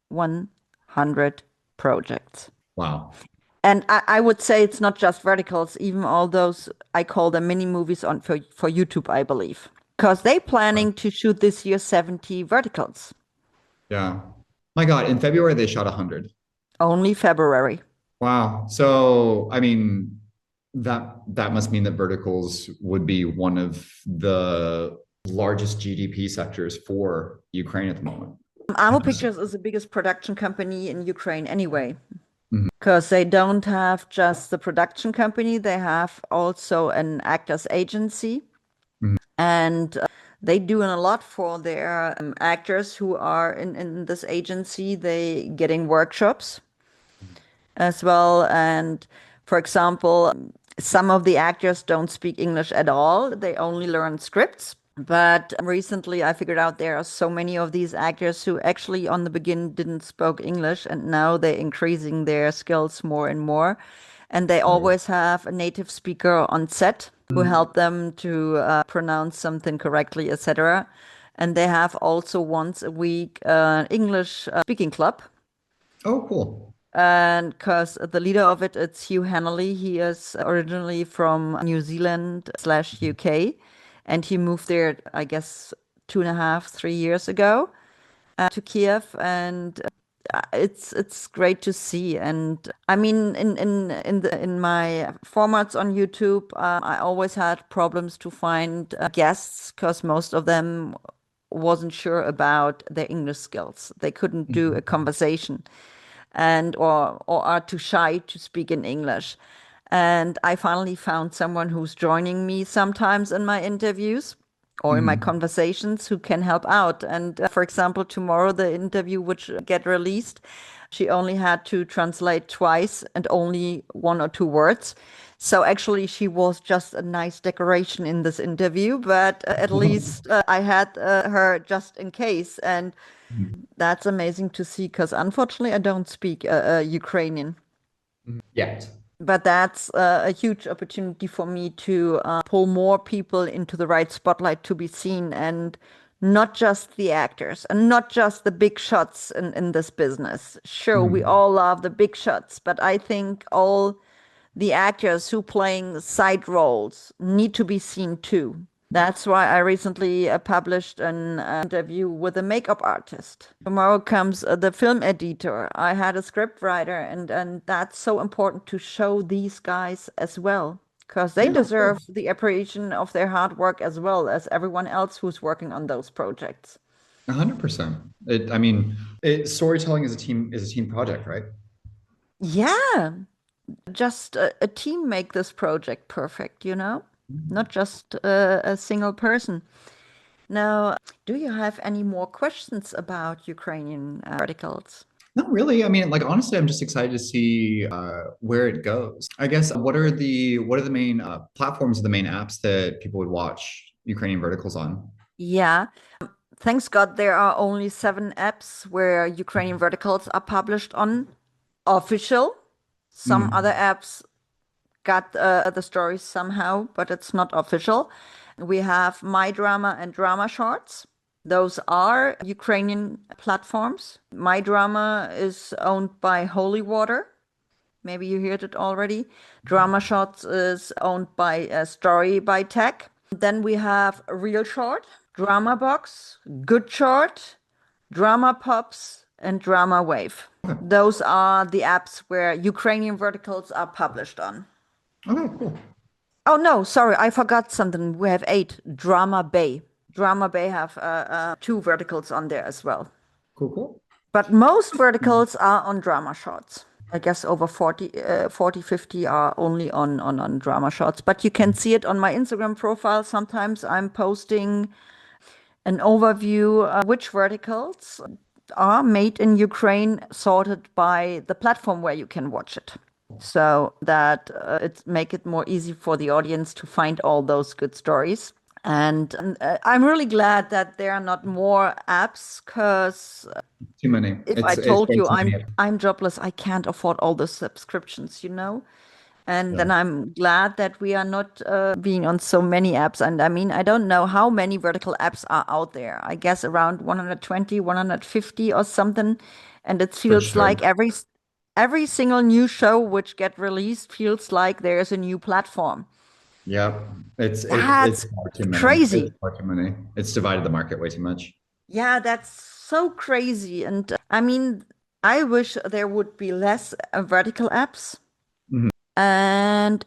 100 projects. Wow. And I would say it's not just verticals, even all those I call them mini movies on for YouTube, I believe. Because they planning to shoot this year 70 verticals. Yeah. My God, in February they shot 100. Only February. Wow. So, I mean, that must mean that verticals would be one of the largest GDP sectors for Ukraine at the moment. Amo Pictures is the biggest production company in Ukraine anyway. Mhm. Because they don't have just the production company, they have also an actors agency. Mhm. And they doing a lot for their actors who are in this agency. They getting workshops as well. And for example, some of the actors don't speak English at all. They only learn scripts. But recently I figured out there are so many of these actors who actually on the begin didn't spoke English and now they're increasing their skills more and more. And they Right. always have a native speaker on set who help them to pronounce something correctly, etc. And they have also once a week English speaking club. Oh, cool. And because the leader of it, it's Hugh Hannelly. He is originally from New Zealand slash UK, and he moved there, I guess, 2.5, 3 years ago to Kiev, and it's great to see. And I mean, in my formats on YouTube, I always had problems to find guests because most of them wasn't sure about their English skills. They couldn't do a Mhm. conversation and or are too shy to speak in English. And I finally found someone who's joining me sometimes in my interviews or in my Mhm. conversations who can help out. And for example, tomorrow, the interview which get released, she only had to translate twice and only one or two words. So actually, she was just a nice decoration in this interview, but at least I had her just in case. And that's amazing to see because unfortunately, I don't speak Ukrainian. Yet. But that's a huge opportunity for me to pull more people into the right spotlight to be seen and not just the actors and not just the big shots in this business. Sure, we Mhm. all love the big shots, but I think all the actors who playing side roles need to be seen too. That's why I recently published an interview with a makeup artist. Tomorrow comes the film editor. I had a script writer, and that's so important to show these guys as well, because they Yeah, of deserve course. the appreciation of their hard work as well as everyone else who's working on those projects. 100%. Storytelling is a team project, right? Yeah, just a team make this project perfect, you know? Not just a single person. Now, do you have any more questions about Ukrainian articles? Not really. I mean, like honestly, I'm just excited to see where it goes. I guess what are the main platforms, the main apps that people would watch Ukrainian verticals on? Yeah, thanks God there are only 7 apps where Ukrainian verticals are published on official. Some other Mhm. apps got the stories somehow, but it's not official. We have My Drama and Drama Shorts. Those are Ukrainian platforms. My Drama is owned by Holy Water. Maybe you heard it already. Drama Shots is owned by Story by Tech. Then we have Real Short, Drama Box, Good Short, Drama Pops, and Drama Wave. Okay. Those are the apps where Ukrainian verticals are published on. Okay, cool. Oh no, sorry, I forgot something. We have 8. Drama Bay. Drama Bay have 2 verticals on there as well. Cool, cool. But most verticals are on drama shots. I guess over 40, 50 are only on drama shots. But you can see it on my Instagram profile. Sometimes I'm posting an overview which verticals are made in Ukraine, sorted by the platform where you can watch it. So that it make it more easy for the audience to find all those good stories. And I'm really glad that there are not more apps because Too many. if I It's told way you too many. I'm jobless, I can't afford all the subscriptions, you know? And Yeah. then I'm glad that we are not being on so many apps. And I mean, I don't know how many vertical apps are out there. I guess around 120, 150 or something. And it For feels sure. like every single new show which get released feels like there's a new platform. Yep. It's That's far too many. It's crazy. far too many. It's divided the market way too much. Yeah, that's so crazy. And I mean, I wish there would be less vertical apps. Mhm. And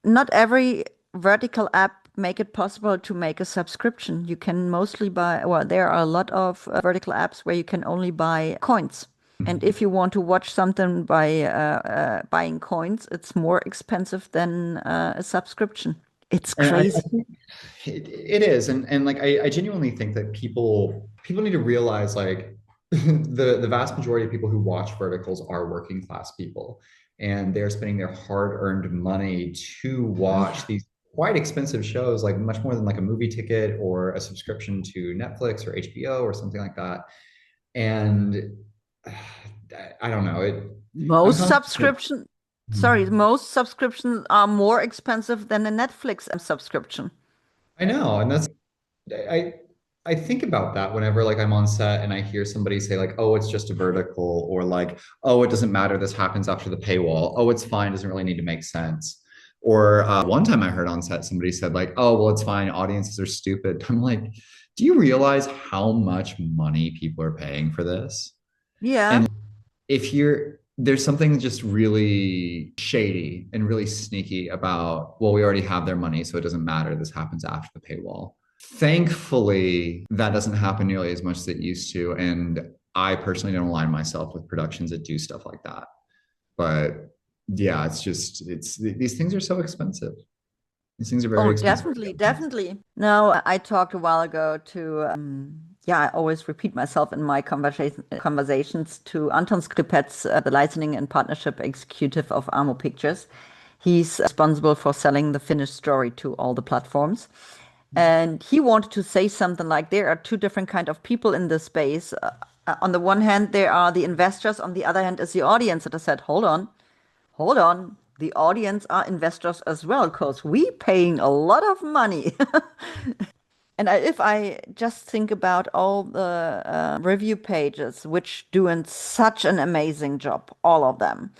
not every vertical app make it possible to make a subscription. You can mostly buy, well, there are a lot of vertical apps where you can only buy coins. And if you want to watch something by buying coins, it's more expensive than a subscription. It's And I crazy. think it is, and like I genuinely think that people need to realize like the vast majority of people who watch verticals are working class people, and they're spending their hard-earned money to watch Yeah. these quite expensive shows, like much more than like a movie ticket or a subscription to Netflix or HBO or something like that. And I don't know it. I'm Most constantly. subscription, sorry, most subscriptions are more expensive than a Netflix subscription. I know, and that's I I think about that whenever like I'm on set and I hear somebody say like, "Oh, it's just a vertical," or like, "Oh, it doesn't matter. This happens after the paywall. Oh, it's fine. Doesn't really need to make sense." Or one time I heard on set somebody said like, "Oh, well, it's fine. Audiences are stupid." I'm like, "Do you realize how much money people are paying for this?" Yeah. And if you're there's something just really shady and really sneaky about, well, we already have their money, so it doesn't matter. This happens after the paywall. Thankfully, that doesn't happen nearly as much as it used to. And I personally don't align myself with productions that do stuff like that. But yeah, it's these things are so expensive. These things are very Oh, expensive. definitely, definitely. No, I talked a while ago to, yeah, I always repeat myself in my conversations to Anton Skripets, the licensing and partnership executive of Amo Pictures. He's responsible for selling the finished story to all the platforms. And he wanted to say something like there are two different kind of people in this space. On the one hand, there are the investors. On the other hand, is the audience. And I said, hold on. The audience are investors as well, because we paying a lot of money. And if I just think about all the review pages, which doing such an amazing job, all of them.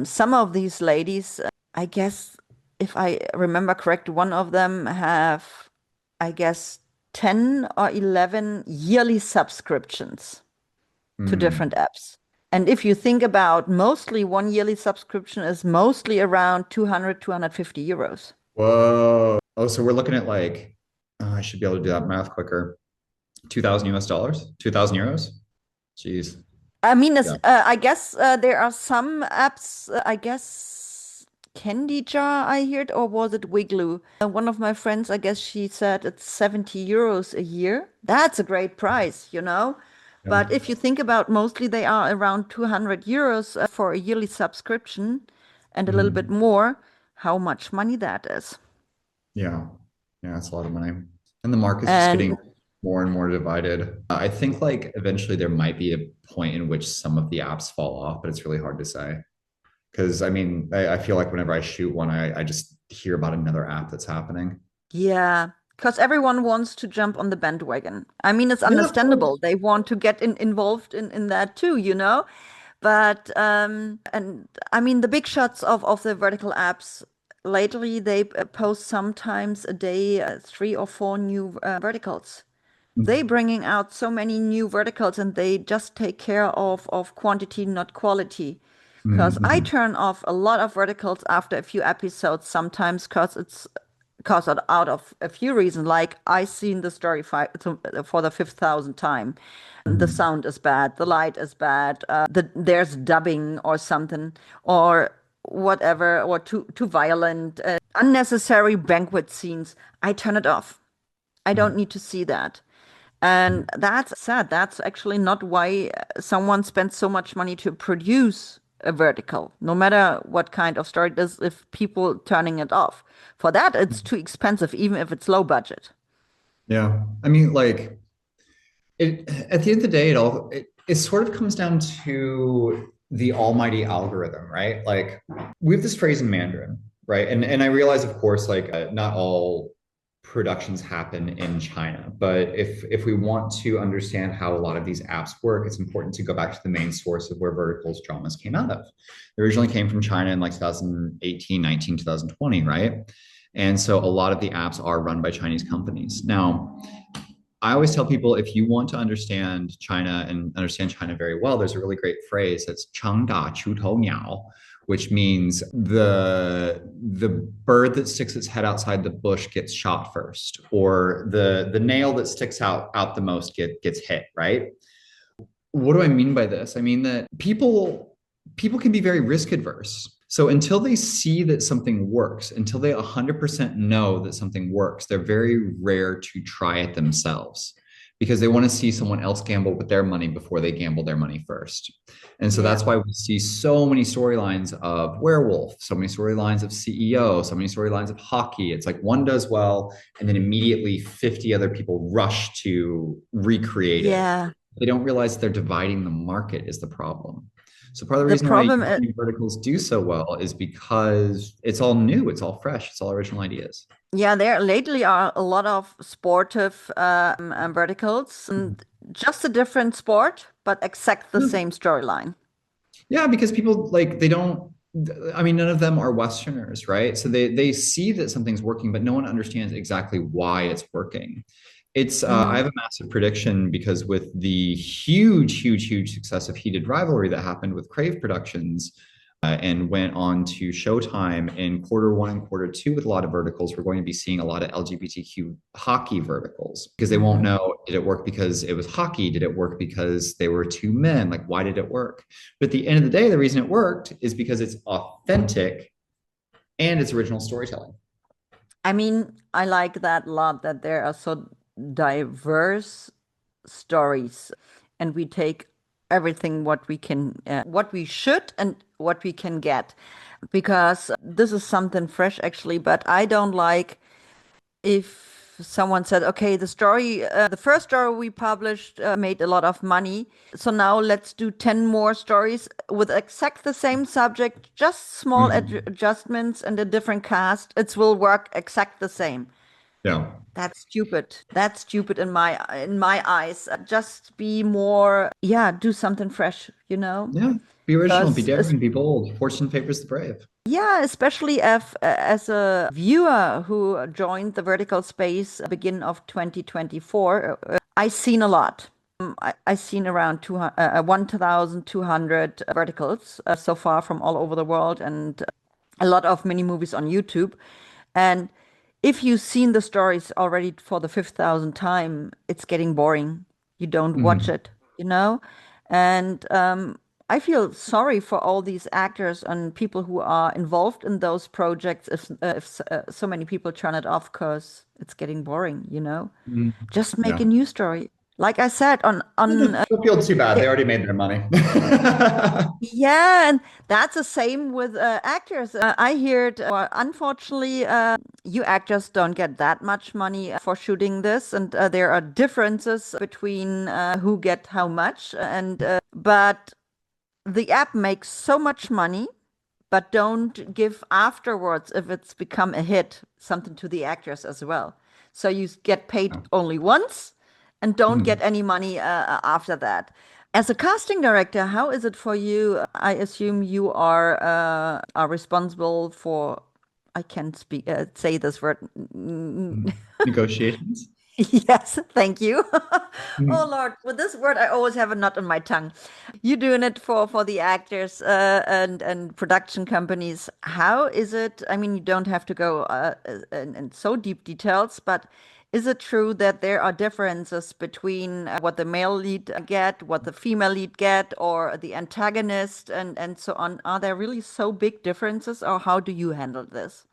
Some of these ladies, I guess, if I remember correct, one of them have, I guess, 10 or 11 yearly subscriptions to different Mm. apps. And if you think about mostly one yearly subscription is mostly around 200, 250 euros. Whoa. Oh, so we're looking at like, oh, I should be able to do that math quicker. 2000 US dollars, 2000 euros. Jeez. I mean, Yeah. I guess there are some apps, I guess Candy Jar, I heard, or was it Wigloo? One of my friends, I guess she said it's 70 euros a year. That's a great price, you know? Yeah. But if you think about mostly they are around 200 euros for a yearly subscription and a little bit Mhm. more, how much money that is. Yeah. Yeah, it's a lot of money. And the market's just getting And more and more divided. I think like eventually there might be a point in which some of the apps fall off, but it's really hard to say. Because I mean, I feel like whenever I shoot one, I just hear about another app that's happening. yeah, because everyone wants to jump on the bandwagon. I mean, it's Yeah, of understandable. course. They want to get involved in that too, you know? But and I mean the big shots of the vertical apps lately they post sometimes a day three or four new verticals. They bringing out so many new verticals and they just take care of quantity, not quality. Because I Mm-hmm. turn off a lot of verticals after a few episodes sometimes because it's caused out of a few reasons. Like I seen the story for the 5,000th time. The Mm-hmm. sound is bad, the light is bad, there's dubbing or something, or whatever, or too violent, unnecessary banquet scenes. I turn it off. I don't need to see that. And that's sad. That's actually not why someone spends so much money to produce a vertical, no matter what kind of story it is, if people turning it off. For that, it's too expensive, even if it's low budget. Yeah. I mean, like it at the end of the day, it sort of comes down to the almighty algorithm, right? Like we have this phrase in Mandarin, right? And I realize, of course, like not all productions happen in China, but if we want to understand how a lot of these apps work, it's important to go back to the main source of where verticals dramas came out of. They originally came from China in like 2018, 19, 2020, right? And so a lot of the apps are run by Chinese companies. Now, I always tell people if you want to understand China and understand China very well, there's a really great phrase that's "cheng da chu tou niao," which means the bird that sticks its head outside the bush gets shot first, or the nail that sticks out the most gets hit, right? What do I mean by this? I mean that people can be very risk adverse. So until they see that something works, until they 100% know that something works, they're very rare to try it themselves because they want to see someone else gamble with their money before they gamble their money first. And so Yeah. that's why we see so many storylines of werewolf, so many storylines of CEO, so many storylines of hockey. It's like one does well, and then immediately 50 other people rush to recreate it. Yeah. They don't realize they're dividing the market is the problem. So part of the The reason why problem YouTube verticals do so well is because it's all new, it's all fresh, it's all original ideas. Yeah, there lately are a lot of sportive verticals, and just a different sport, but exact the Yeah, same storyline. yeah, because people like they don't. I mean, none of them are Westerners, right? So they see that something's working, but no one understands exactly why it's working. It's I Hmm. have a massive prediction because with the huge success of Heated Rivalry that happened with Crave Productions, and went on to Showtime in quarter 1 and quarter 2 with a lot of verticals. We're going to be seeing a lot of LGBTQ hockey verticals because they won't know, did it work because it was hockey? Did it work because they were two men? Like, why did it work? But at the end of the day, the reason it worked is because it's authentic and it's original storytelling. I mean, I like that a lot that there are so diverse stories and we take everything what we can, what we should and what we can get. Because this is something fresh actually, but I don't like if someone said, okay, the first story we published made a lot of money. So now let's do 10 more stories with exact the same subject, just small adjustments and a different cast. It will work exact the same. Yeah. That's stupid. That's stupid in my eyes. Just be more, yeah, do something fresh, you know? Yeah. Be original, be Because daring, be bold. Fortune favors the brave. yeah, especially if, as a viewer who joined the vertical space beginning of 2024, I seen a lot. I seen around 1,200 verticals so far from all over the world and a lot of mini movies on YouTube. And if you've seen the stories already for the 5,000th time, it's getting boring. You don't watch Mhm. it, you know? And I feel sorry for all these actors and people who are involved in those projects if so many people turn it off because it's getting boring, you know? Mhm. Just make a Yeah. new story. Like I said, on Don't feel too bad. They already made their money. yeah, and that's the same with actors. I heard, unfortunately, you actors don't get that much money for shooting this, and there are differences between who get how much. And but the app makes so much money, but don't give afterwards if it's become a hit something to the actors as well. So you get paid only once and don't get Mhm. any money after that. As a casting director, how is it for you? I assume you are responsible for. I can't speak say this word. Negotiations. Yes, thank you. Oh Mhm. Lord, with this word I always have a knot in my tongue. You doing it for the actors and production companies. How is it? I mean, you don't have to go in so deep details, but is it true that there are differences between what the male lead get, what the female lead get, or the antagonist and so on? Are there really so big differences, or how do you handle this?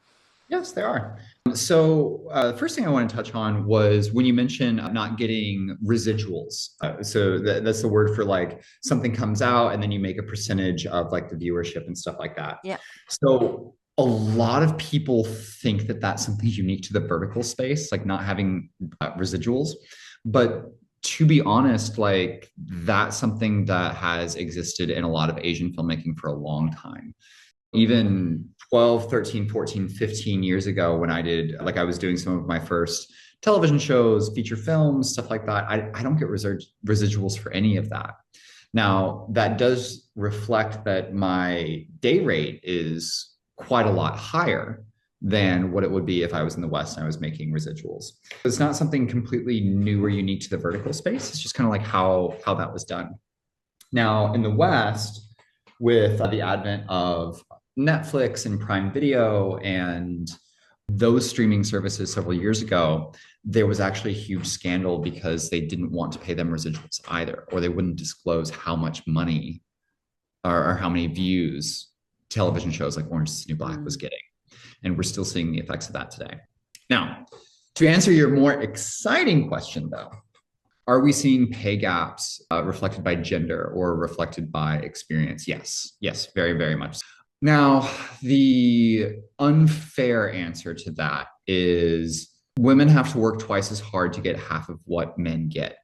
Yes, there are. So, the first thing I want to touch on was when you mentioned not getting residuals. That's the word for like something comes out and then you make a percentage of like the viewership and stuff like that. Yeah. So, a lot of people think that that's something unique to the vertical space, like not having residuals. But to be honest, like that's something that has existed in a lot of Asian filmmaking for a long time, even 12, 13, 14, 15 years ago when I was doing some of my first television shows, feature films, stuff like that. I don't get residuals for any of that. Now, that does reflect that my day rate is quite a lot higher than what it would be if I was in the West and I was making residuals. It's not something completely new or unique to the vertical space. It's just kind of like how that was done. Now, in the West, with the advent of Netflix and Prime Video and those streaming services several years ago, there was actually a huge scandal because they didn't want to pay them residuals either, or they wouldn't disclose how much money or how many views television shows like Orange is the New Black was Mm. getting. And we're still seeing the effects of that today. Now, to answer your more exciting question, though, are we seeing pay gaps reflected by gender or reflected by experience? Yes, yes, very, very much. Now, the unfair answer to that is women have to work twice as hard to get half of what men get.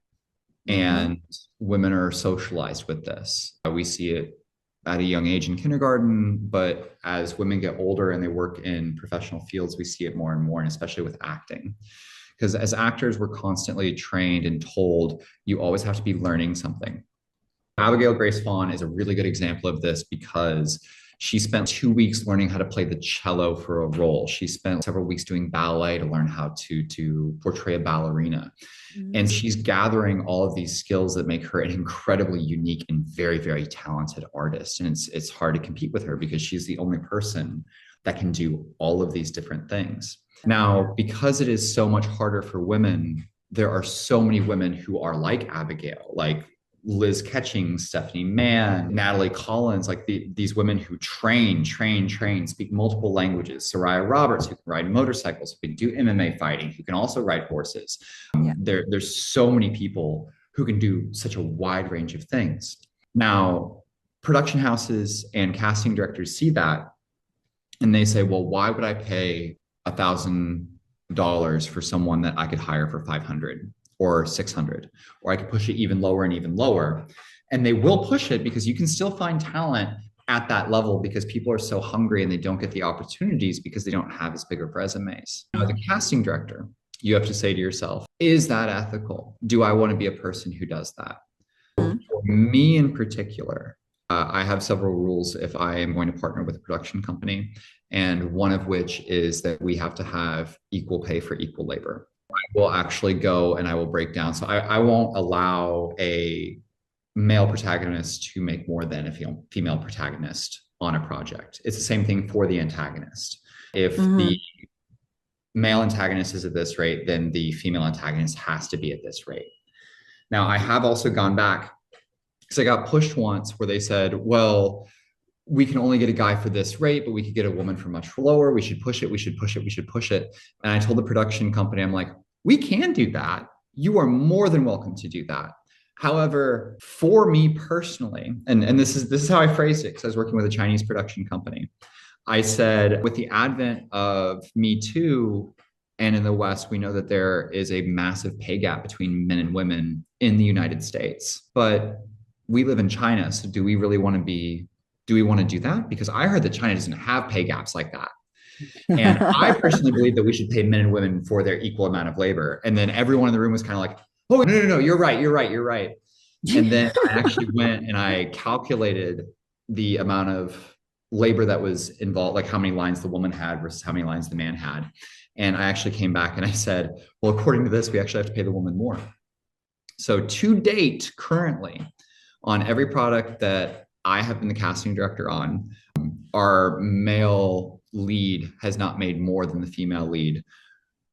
Mm-hmm. And women are socialized with this. We see it at a young age in kindergarten, but as women get older and they work in professional fields, we see it more and more, and especially with acting. Because as actors, we're constantly trained and told you always have to be learning something. Abigail Grace Fawn is a really good example of this because She spent 2 weeks learning how to play the cello for a role. She spent several weeks doing ballet to learn how to portray a ballerina. And Mhm. she's gathering all of these skills that make her an incredibly unique and very, very talented artist. And it's hard to compete with her because she's the only person that can do all of these different things. Now, because it is so much harder for women, there are so many women who are like Abigail, like Liz Ketching, Stephanie Mann, Natalie Collins, like these women who train, speak multiple languages. Soraya Roberts, who can ride motorcycles, who can do MMA fighting, who can also ride horses. Yeah. There's so many people who can do such a wide range of things. Now, production houses and casting directors see that and they say, well, why would I pay $1,000 for someone that I could hire for 500 or 600, or I could push it even lower and even lower. And they will push it because you can still find talent at that level because people are so hungry and they don't get the opportunities because they don't have as big of resumes. Now, as a casting director, you have to say to yourself, is that ethical? Do I want to be a person who does that? Mhm. For me in particular, I have several rules if I am going to partner with a production company, and one of which is that we have to have equal pay for equal labor. I will actually go and I will break down. So I won't allow a male protagonist to make more than a female protagonist on a project. It's the same thing for the antagonist. If the Mhm. male antagonist is at this rate, then the female antagonist has to be at this rate. Now, I have also gone back because I got pushed once where they said, well, we can only get a guy for this rate, but we could get a woman for much lower. We should push it. We should push it. We should push it. And I told the production company, I'm like, we can do that. You are more than welcome to do that. However, for me personally, and this is how I phrased it because I was working with a Chinese production company. I said, with the advent of Me Too and in the West, we know that there is a massive pay gap between men and women in the United States. But we live in China. So do we want to do that? Because I heard that China doesn't have pay gaps like that. And I personally believe that we should pay men and women for their equal amount of labor. And then everyone in the room was kind of like, oh, no, you're right, you're right. And then I actually went and I calculated the amount of labor that was involved, like how many lines the woman had versus how many lines the man had. And I actually came back and I said, well, according to this, we actually have to pay the woman more. So to date, currently, on every product that I have been the casting director on, our male lead has not made more than the female lead.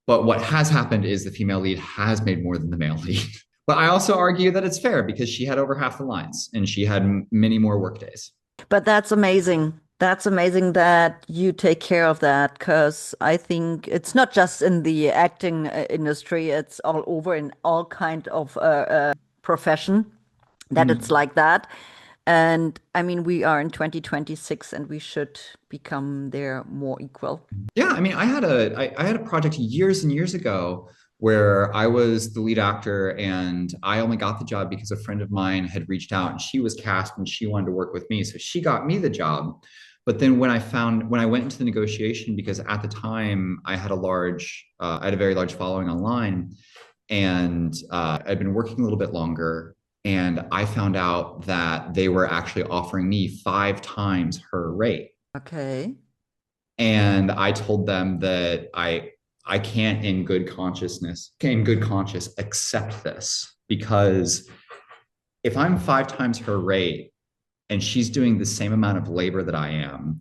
But what has happened is the female lead has made more than the male lead. But I also argue that it's fair because she had over half the lines and she had many more work days. But that's amazing. That's amazing that you take care of that because I think it's not just in the acting industry, it's all over in all kind of profession that it's Mm. like that. And I mean, we are in 2026 and we should become there more equal. Yeah, I mean, I had a project years and years ago where I was the lead actor and I only got the job because a friend of mine had reached out and she was cast and she wanted to work with me. So she got me the job. But then when I went into the negotiation, because at the time I had a very large following online and I'd been working a little bit longer. And I found out that they were actually offering me 5 times her rate. Okay. And I told them that I can't in good conscience accept this because if I'm 5 times her rate and she's doing the same amount of labor that I am,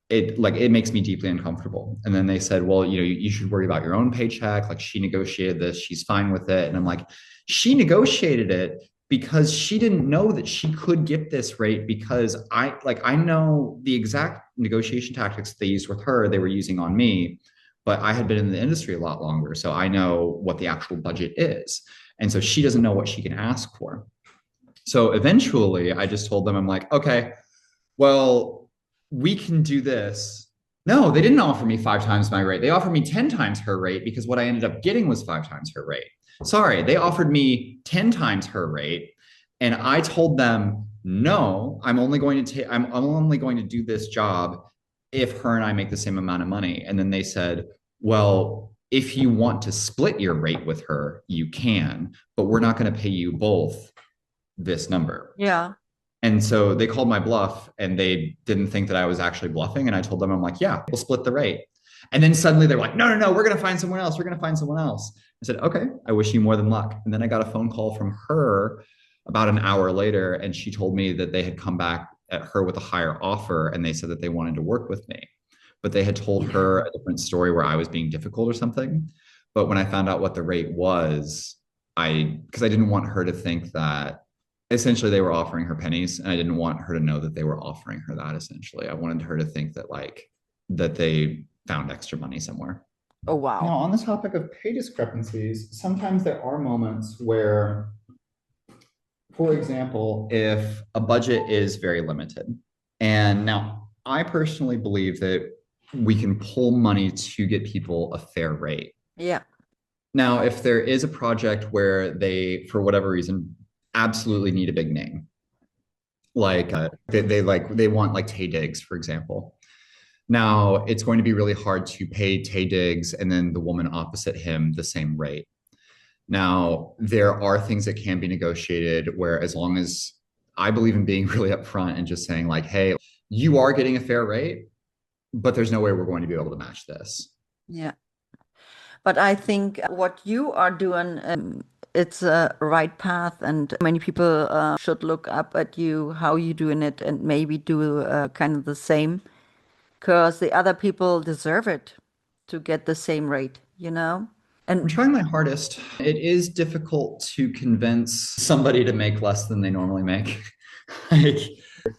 it makes me deeply uncomfortable. And then they said, well, you should worry about your own paycheck. Like she negotiated this, she's fine with it. And I'm like, she negotiated it because she didn't know that she could get this rate because I know the exact negotiation tactics they used with her, they were using on me, but I had been in the industry a lot longer. So I know what the actual budget is. And so she doesn't know what she can ask for. So eventually I just told them, I'm like, okay, well, we can do this. No, they didn't offer me 5 times my rate. They offered me 10 times her rate because what I ended up getting was 5 times her rate. Sorry, they offered me 10 times her rate. And I told them, no, I'm only going to do this job if her and I make the same amount of money. And then they said, well, if you want to split your rate with her, you can, but we're not going to pay you both this number. Yeah. And so they called my bluff and they didn't think that I was actually bluffing. And I told them, I'm like, yeah, we'll split the rate. And then suddenly they're like, no, no, no, we're going to find someone else. We're going to find someone else. I said, okay, I wish you more than luck. And then I got a phone call from her about an hour later. And she told me that they had come back at her with a higher offer and they said that they wanted to work with me. But they had told her a different story where I was being difficult or something. But when I found out what the rate was, because I didn't want her to think that essentially they were offering her pennies and I didn't want her to know that they were offering her that essentially. I wanted her to think that that they found extra money somewhere. Oh, Now, wow. on the topic of pay discrepancies, sometimes there are moments where, for example, if a budget is very limited, and now I personally believe that we can pull money to get people a fair rate. Yeah. Now, if there is a project where they, for whatever reason, absolutely need a big name, like they want like Tay Diggs, for example. Now, it's going to be really hard to pay Tay Diggs and then the woman opposite him the same rate. Now, there are things that can be negotiated where, as long as I believe in being really upfront and just saying, like, hey, you are getting a fair rate, but there's no way we're going to be able to match this. Yeah. But I think what you are doing, it's a right path, and many people should look up at you, how you doing it, and maybe do kind of the same, because the other people deserve it to get the same rate, you know? I'm And trying my hardest. It is difficult to convince somebody to make less than they normally make. Like,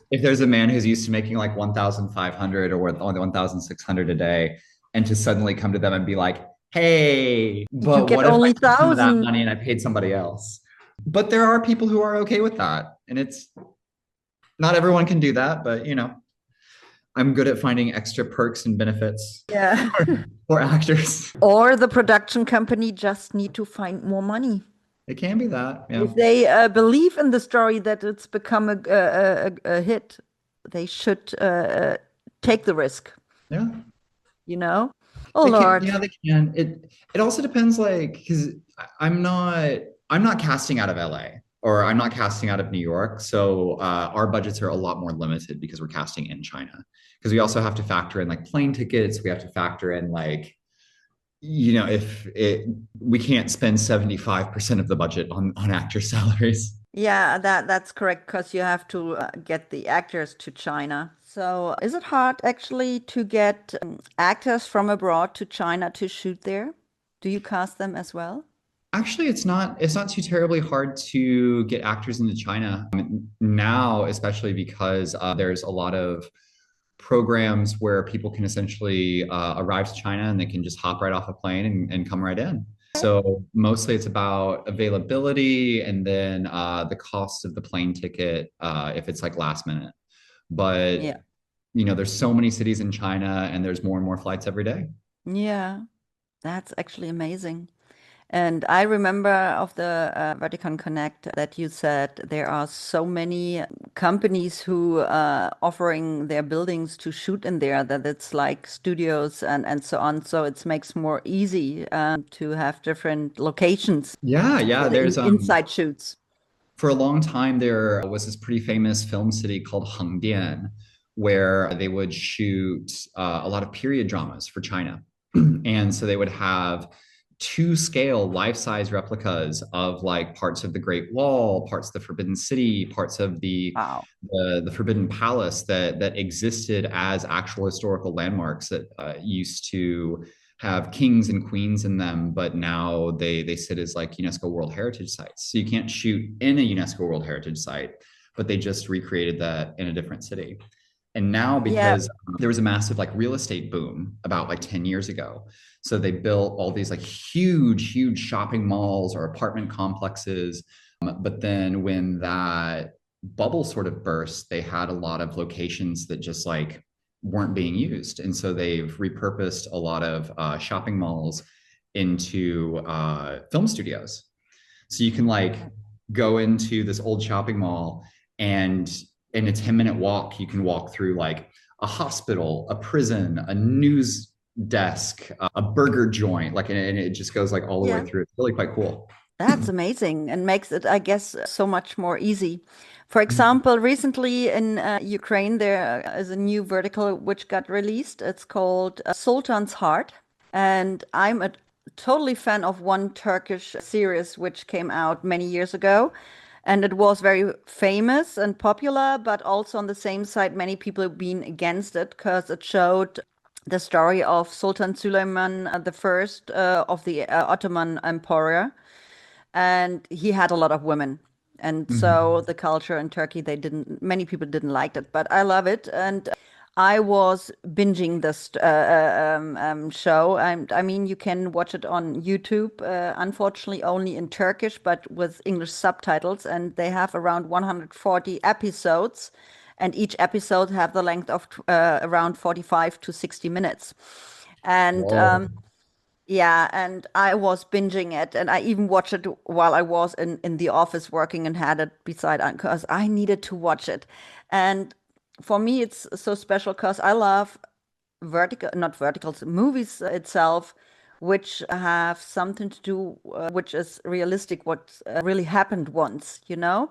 if there's a man who's used to making like 1,500 or 1,600 a day, and to suddenly come to them and be like, hey, you but get what if I only took some of that 1,000. money and I paid somebody else? But there are people who are okay with that. And it's not everyone can do that, but I'm good at finding extra perks and benefits Yeah. for actors. Or the production company just need to find more money. It can be that. Yeah. If they believe in the story that it's become a hit, they should take the risk, Yeah. you know? Oh, They can, Lord. yeah, they can. It also depends, like, because I'm not I'm not casting out of LA or I'm not casting out of New York. So our budgets are a lot more limited because we're casting in China. Because we also have to factor in like plane tickets, we have to factor in like, if it we can't spend 75% of the budget on actor salaries. Yeah, that's correct because you have to get the actors to China. So, is it hard actually to get actors from abroad to China to shoot there? Do you cast them as well? Actually, it's not too terribly hard to get actors into China now, especially because there's a lot of programs where people can essentially arrive to China and they can just hop right off a plane and come right in. So mostly it's about availability and then the cost of the plane ticket if it's like last minute. But Yeah. there's so many cities in China and there's more and more flights every day. Yeah, that's actually amazing. And I remember of the Vatican Connect that you said there are so many companies who offering their buildings to shoot in there that it's like studios and so on. So it makes more easy to have different locations Yeah, for yeah. the There's inside shoots. for a long time there was this pretty famous film city called Hengdian where they would shoot a lot of period dramas for China. And so they would have two scale life-size replicas of like parts of the Great Wall, parts of the Forbidden City, parts of Wow. the Forbidden Palace that existed as actual historical landmarks that used to have kings and queens in them, but now they sit as like UNESCO World Heritage sites. So you can't shoot in a UNESCO World Heritage site, but they just recreated that in a different city. And now, Yeah. because there was a massive like real estate boom about like 10 years ago, so they built all these like huge shopping malls or apartment complexes. But then when that bubble sort of burst, they had a lot of locations that just like weren't being used. And so they've repurposed a lot of shopping malls into film studios. So you can like go into this old shopping mall and in a 10-minute walk, you can walk through like a hospital, a prison, a news desk, a burger joint, like, and it just goes like all the way Yeah. through. It's really quite cool. That's amazing and makes it, I guess, so much more easy. For example, recently in Ukraine, there is a new vertical which got released. It's called Sultan's Heart. And I'm a totally fan of one Turkish series which came out many years ago. And it was very famous and popular, but also on the same side, many people have been against it because it showed the story of Sultan Süleyman the First of the Ottoman Empire, and he had a lot of women. And Mhm. so the culture in Turkey, many people didn't like it, but I love it. And I was binging this show. I mean, you can watch it on YouTube, unfortunately only in Turkish, but with English subtitles. And they have around 140 episodes, and each episode have the length of around 45 to 60 minutes. And Whoa. yeah, and I was binging it, and I even watched it while I was in the office working and had it beside because I needed to watch it. And for me, it's so special because I love not verticals, movies itself, which have something to do, which is realistic, what really happened once, you know?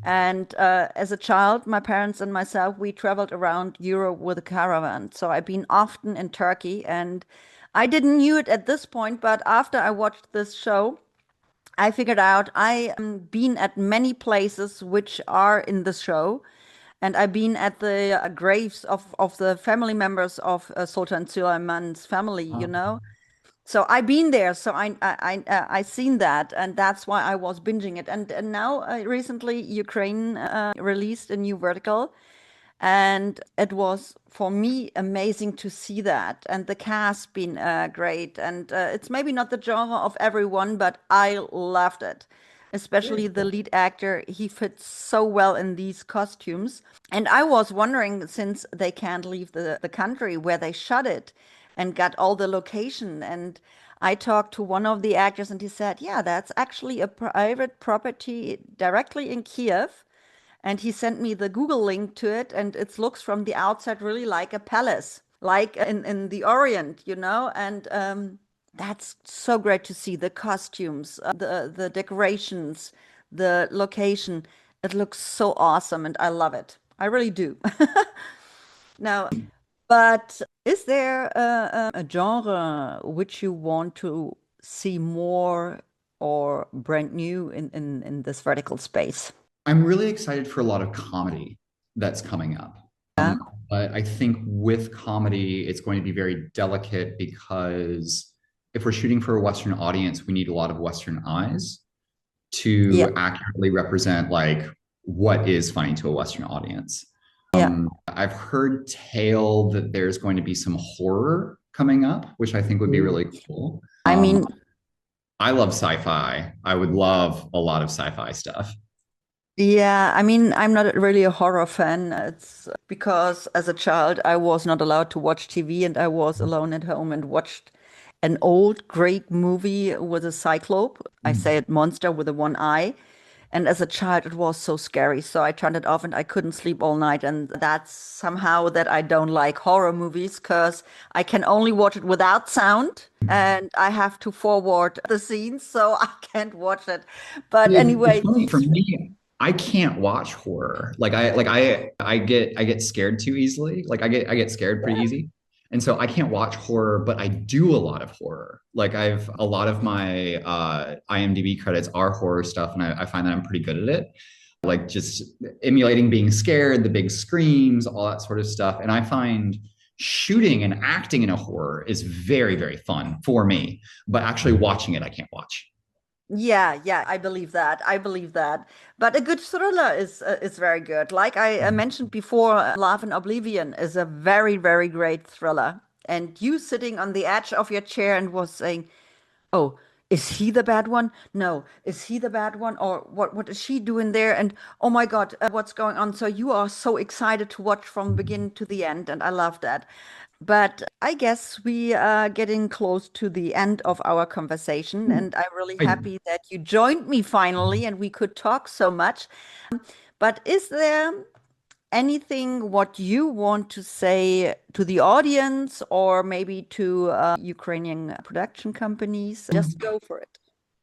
And as a child, my parents and myself, we traveled around Europe with a caravan. So I've been often in Turkey, and I didn't knew it at this point, but after I watched this show, I figured out I been at many places which are in the show. And I've been at the graves of the family members of Sultan Süleyman's family, you know. So I've been there, so I seen that, and that's why I was binging it. And now recently Ukraine released a new vertical, and it was for me amazing to see that. And the cast been great, and it's maybe not the genre of everyone, but I loved it. Very Especially the cool. lead actor, he fits so well in these costumes. And I was wondering, since they can't leave the country where they shot it and got all the location. And I talked to one of the actors, and he said, yeah, that's actually a private property directly in Kiev. And he sent me the Google link to it, and it looks from the outside really like a palace, like in the Orient, you know? And that's so great to see the costumes, the decorations, the location. It looks so awesome, and I love it. I really do. Now, but is there a genre which you want to see more or brand new in this vertical space? I'm really excited for a lot of comedy that's coming up. Yeah. But I think with comedy, it's going to be very delicate because if we're shooting for a Western audience, we need a lot of Western eyes Yeah. to accurately represent like what is funny to a Western audience. Yeah. I've heard tale that there's going to be some horror coming up, which I think would be really cool. I mean, I love sci-fi. I would love a lot of sci-fi stuff. yeah, I mean, I'm not really a horror fan. It's because as a child, I was not allowed to watch TV, and I was alone at home and watched an old Greek movie with a cyclope. I say it monster with a one eye. And as a child, it was so scary. So I turned it off and I couldn't sleep all night. And that's somehow that I don't like horror movies because I can only watch it without sound and I have to forward the scenes, so I can't watch it. But It's anyway, funny for me. I can't watch horror. I get scared too easily. Like I get scared pretty easy. And so I can't watch horror, but I do a lot of horror. Like I've a lot of my IMDb credits are horror stuff, and I find that I'm pretty good at it. Like just emulating being scared, the big screams, all that sort of stuff. And I find shooting and acting in a horror is very, very fun for me. But actually watching it, I can't watch. yeah, yeah, I believe that. I believe that. But a good thriller is very good. Like I mentioned before, Love and Oblivion is a very, very great thriller. And you sitting on the edge of your chair and was saying, "Oh, is he the bad one? No, is he the bad one? Or what is she doing there? And oh my God, what's going on?" So you are so excited to watch from beginning to the end, and I love that. But I guess we are getting close to the end of our conversation, and I'm really I, happy that you joined me finally and we could talk so much. But is there anything what you want to say to the audience or maybe to Ukrainian production companies? Just go for it.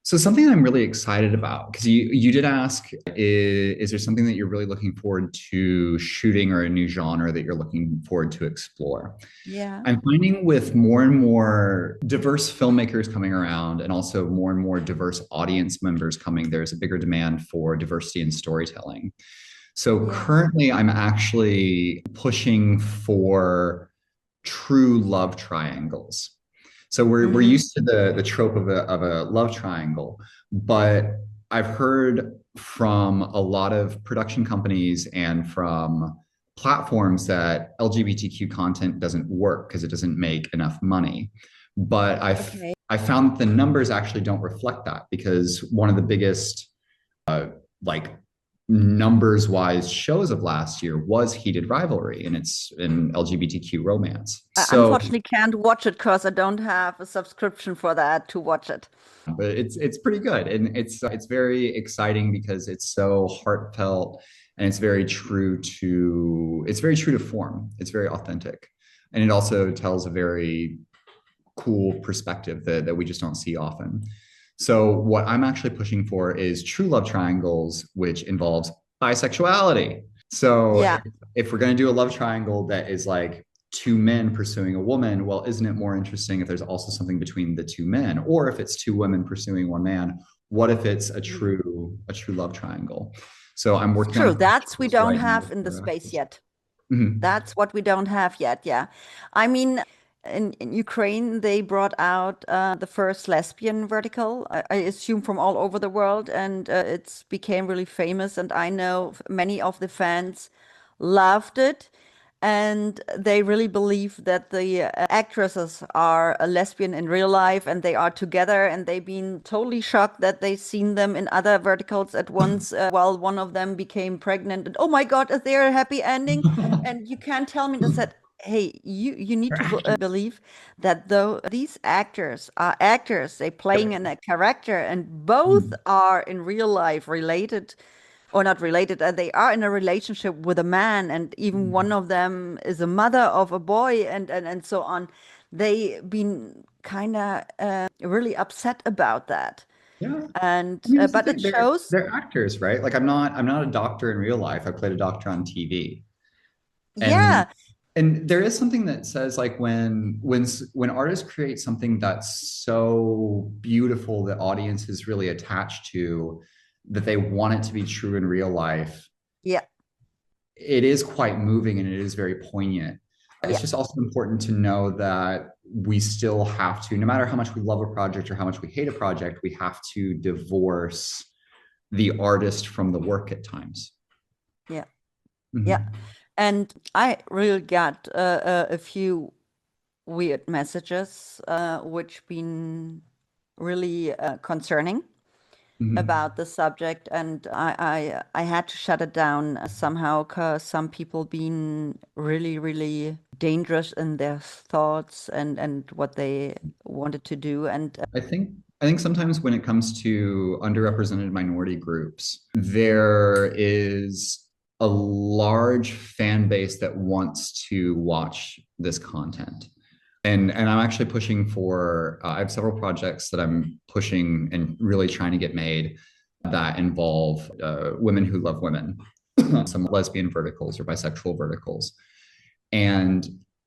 So something I'm really excited about, because you did ask, is there something that you're really looking forward to shooting or a new genre that you're looking forward to explore? Yeah. I'm finding with more and more diverse filmmakers coming around and also more and more diverse audience members coming, there's a bigger demand for diversity in storytelling. So Yeah. currently, I'm actually pushing for true love triangles. So we're Hmm. used to the trope of a love triangle, but I've heard from a lot of production companies and from platforms that LGBTQ content doesn't work because it doesn't make enough money. But Okay. I found that the numbers actually don't reflect that because one of the biggest like numbers wise shows of last year was Heated Rivalry, and it's an LGBTQ romance. I So unfortunately can't watch it because I don't have a subscription for that to watch it. but it's pretty good, and it's very exciting because it's so heartfelt and it's very true to form. It's very authentic, and it also tells a very cool perspective that we just don't see often. So what I'm actually pushing for is true love triangles, which involves bisexuality. So Yeah. if we're going to do a love triangle that is like two men pursuing a woman, well, isn't it more interesting if there's also something between the two men? Or if it's two women pursuing one man, what if it's Mhm. a true love triangle? So I'm It's working on true. a That's we project don't right now have in the for space yet. Mhm. That's what we don't have yet. Yeah. I mean, in Ukraine, they brought out the first lesbian vertical, I assume from all over the world, and it's became really famous. And I know many of the fans loved it. And they really believe that the actresses are a lesbian in real life and they are together. And they've been totally shocked that they've seen them in other verticals at once while one of them became pregnant. And oh my God, is there a happy ending? And you can't tell me that said, hey, you need They're to actors. believe that though these actors are actors, they playing Yep. in a character and both Mhm. are in real life related or not related, they are in a relationship with a man, and even one of them is a mother of a boy, and so on. They been kind of really upset about that, Yeah. and I mean, it's the but thing. it shows. They're actors, right? Like I'm not a doctor in real life. I played a doctor on TV, and Yeah, there is something that says like when artists create something that's so beautiful that audience is really attached to, that they want it to be true in real life. yeah, It is quite moving and it is very poignant. It's yeah. just also important to know that we still have to, no matter how much we love a project or how much we hate a project, we have to divorce the artist from the work at times. Yeah, yeah. Mhm. And I really got a few weird messages, which been really concerning Mhm. about the subject, and I had to shut it down somehow because some people been really dangerous in their thoughts and what they wanted to do, and I think I think sometimes when it comes to underrepresented minority groups, there is a large fan base that wants to watch this content. And I'm actually pushing for I have several projects that I'm pushing and really trying to get made that involve women who love women, some lesbian verticals or bisexual verticals. And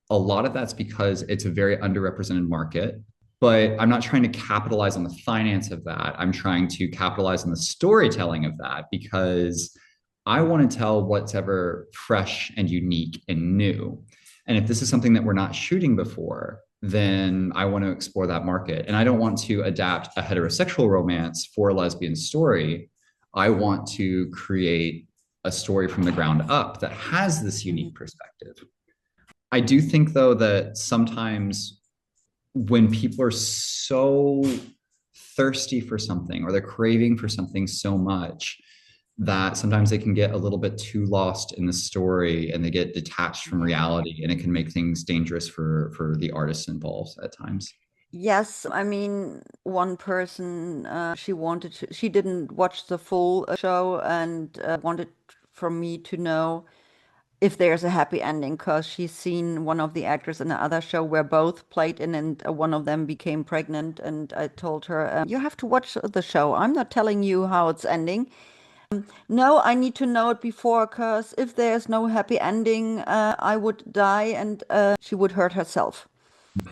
a lot of that's because it's a very underrepresented market. But I'm not trying to capitalize on the finance of that. I'm trying to capitalize on the storytelling of that because I want to tell what's ever fresh and unique and new. And if this is something that we're not shooting before, then I want to explore that market. And I don't want to adapt a heterosexual romance for a lesbian story. I want to create a story from the ground up that has this Mhm. unique perspective. I do think, though, that sometimes when people are so thirsty for something or they're craving for something so much that sometimes they can get a little bit too lost in the story and they get detached from Yeah. reality, and it can make things dangerous for the artists involved at times. Yes, I mean, one person, she didn't watch the full show and wanted from me to know if there's a happy ending, because she's seen one of the actors in the other show where both played in, and one of them became pregnant. And I told her, you have to watch the show. I'm not telling you how it's ending. No, I need to know it before, because if there's no happy ending, I would die and she would hurt herself.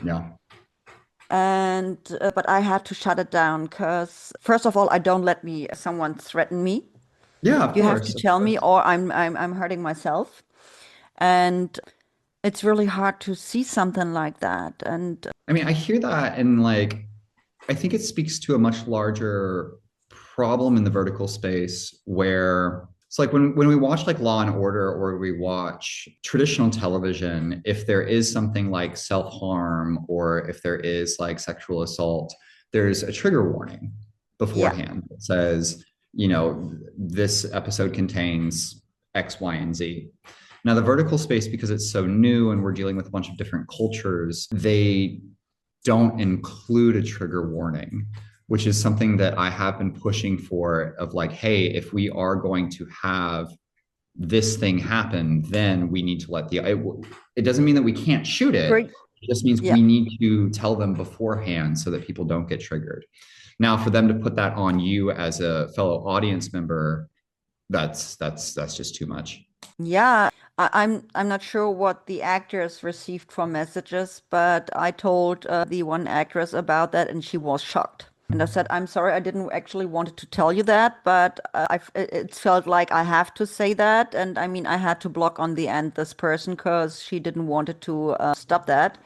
Yeah. And but I had to shut it down because first of all, I don't let me someone threaten me. Yeah, of You have to course. Of tell me, course. or I'm hurting myself. And it's really hard to see something like that. And I mean, I hear that and like I think it speaks to a much larger problem in the vertical space where it's like when we watch like Law and Order or we watch traditional television, if there is something like self-harm or if there is like sexual assault, there's a trigger warning yeah, beforehand that says, you know, this episode contains X, Y, and Z. Now, the vertical space, because it's so new and we're dealing with a bunch of different cultures, they don't include a trigger warning, which is something that I have been pushing for of like, hey, if we are going to have this thing happen, then we need to let it doesn't mean that we can't shoot it. great. It just means Yeah. we need to tell them beforehand so that people don't get triggered. Now, for them to put that on you as a fellow audience member, that's just too much. Yeah, I'm not sure what the actors received for messages, but I told the one actress about that, and she was shocked. And I said, "I'm sorry, I didn't actually wanted to tell you that, but it felt like I have to say that." And I mean, I had to block on the end this person because she didn't wanted to stop that.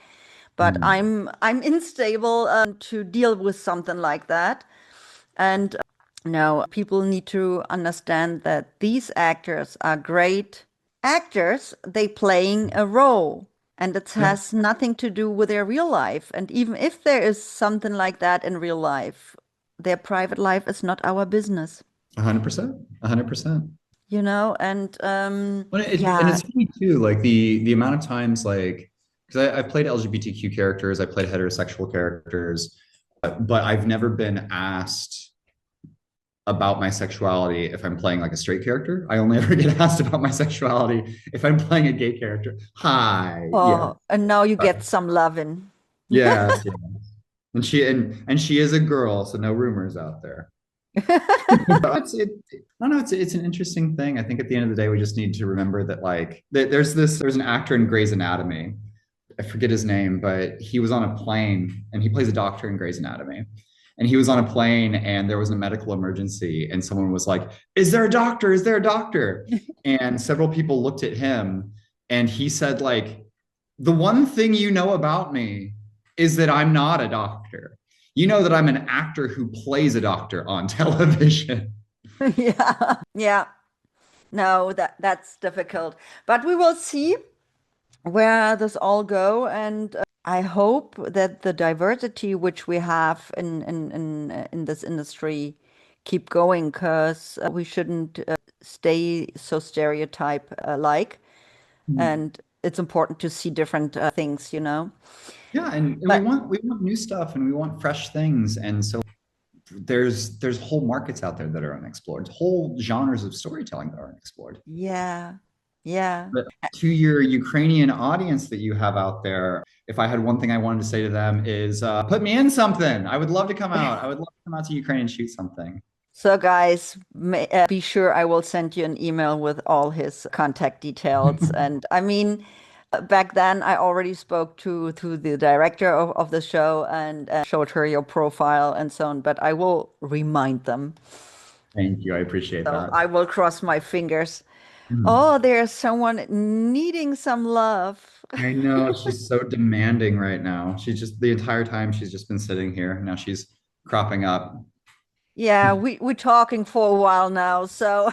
But Mm. I'm unstable to deal with something like that. And no, people need to understand that these actors are great actors. They playing a role, and it Yep. has nothing to do with their real life. And even if there is something like that in real life, their private life is not our business, 100%. 100%. you know? And And yeah. it's funny too, like the amount of times like because I've played LGBTQ characters, I played heterosexual characters, but I've never been asked about my sexuality if I'm playing like a straight character. I only ever get asked about my sexuality if I'm playing a gay character. Hi, yeah, Oh, and now you get some loving. yes, yes. And she is a girl, so no rumors out there. I don't know. It's an interesting thing. I think at the end of the day, we just need to remember that like there's an actor in Grey's Anatomy. I forget his name, but he was on a plane and he plays a doctor in Grey's Anatomy. And he was on a plane and there was a medical emergency and someone was like, "Is there a doctor? Is there a doctor?" And several people looked at him and he said like, "The one thing you know about me is that I'm not a doctor. You know that I'm an actor who plays a doctor on television." Yeah. Yeah. No, that's difficult. But we will see where this all go, and I hope that the diversity which we have in this industry keep going, because we shouldn't stay so stereotype like, and it's important to see different things, you know. Yeah, and But we want new stuff and we want fresh things. And so there's whole markets out there that are unexplored, whole genres of storytelling that are unexplored. yeah, yeah. But to your Ukrainian audience that you have out there, if I had one thing I wanted to say to them is put me in something. I would love to come out. I would love to come out to Ukraine and shoot something. So, guys, be sure I will send you an email with all his contact details. And I mean, back then I already spoke to the director of the show and showed her your profile and so on. But I will remind them. Thank you. I appreciate So that. I will cross my fingers. Mm. Oh, there's someone needing some love. I know she's so demanding right now. She's just the entire time she's just been sitting here. Now she's cropping up. Yeah, we're talking for a while now, so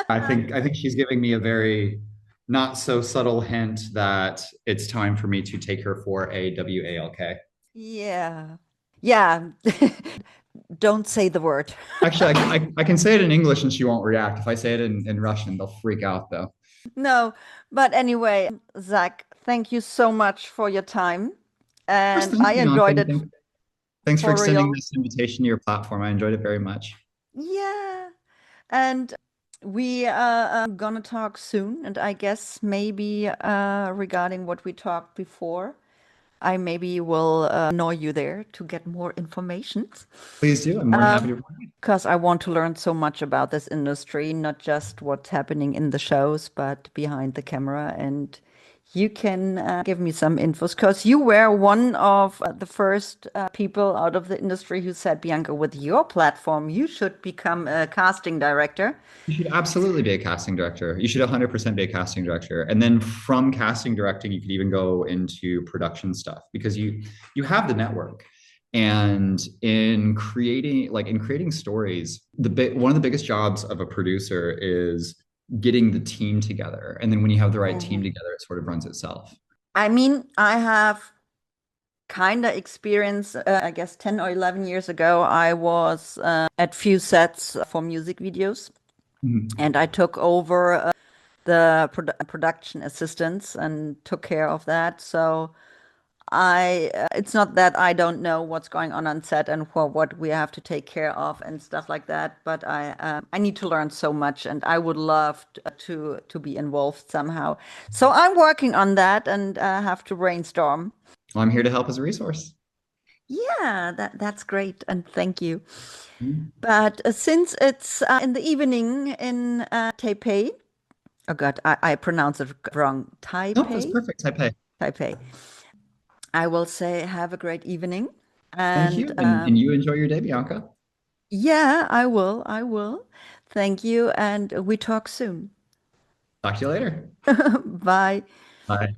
I think she's giving me a very not so subtle hint that it's time for me to take her for a WALK. yeah. Yeah. Don't say the word. Actually, I can say it in English and she won't react. If I say it in Russian, they'll freak out though. No, but anyway, Zach, thank you so much for your time. Of course, And thank I you, enjoyed Bianca. it Thanks for for extending real. this invitation to your platform. I enjoyed it very much. Yeah. And We are gonna talk soon, and I guess maybe regarding what we talked before, I maybe will annoy you there to get more information. Please do. I'm more than happy to. Because I want to learn so much about this industry, not just what's happening in the shows, but behind the camera. And you can give me some infos because you were one of the first people out of the industry who said, Bianca, with your platform, you should become a casting director. You should absolutely be a casting director. You should 100% be a casting director. And then from casting directing, you could even go into production stuff because you have the network. And in creating stories, one of the biggest jobs of a producer is getting the team together. And then when you have the right team Mhm. together, it sort of runs itself. I mean, I have kind of experience, I guess 10 or 11 years ago, I was at few sets for music videos Mhm. and I took over the production assistants and took care of that. So it's not that I don't know what's going on set and for what we have to take care of and stuff like that, but I need to learn so much, and I would love to be involved somehow. So I'm working on that and have to brainstorm. I'm here to help as a resource. Yeah, that's great, and thank you. Mhm. But since it's in the evening in Taipei, oh God, I pronounce it wrong. Nope, that's Taipei, perfect. Taipei. Taipei. I will say have a great evening. Thank And you. And you enjoy your day, Bianca. yeah, I will. I will. Thank you. And we talk soon. Talk to you later. Bye. Bye.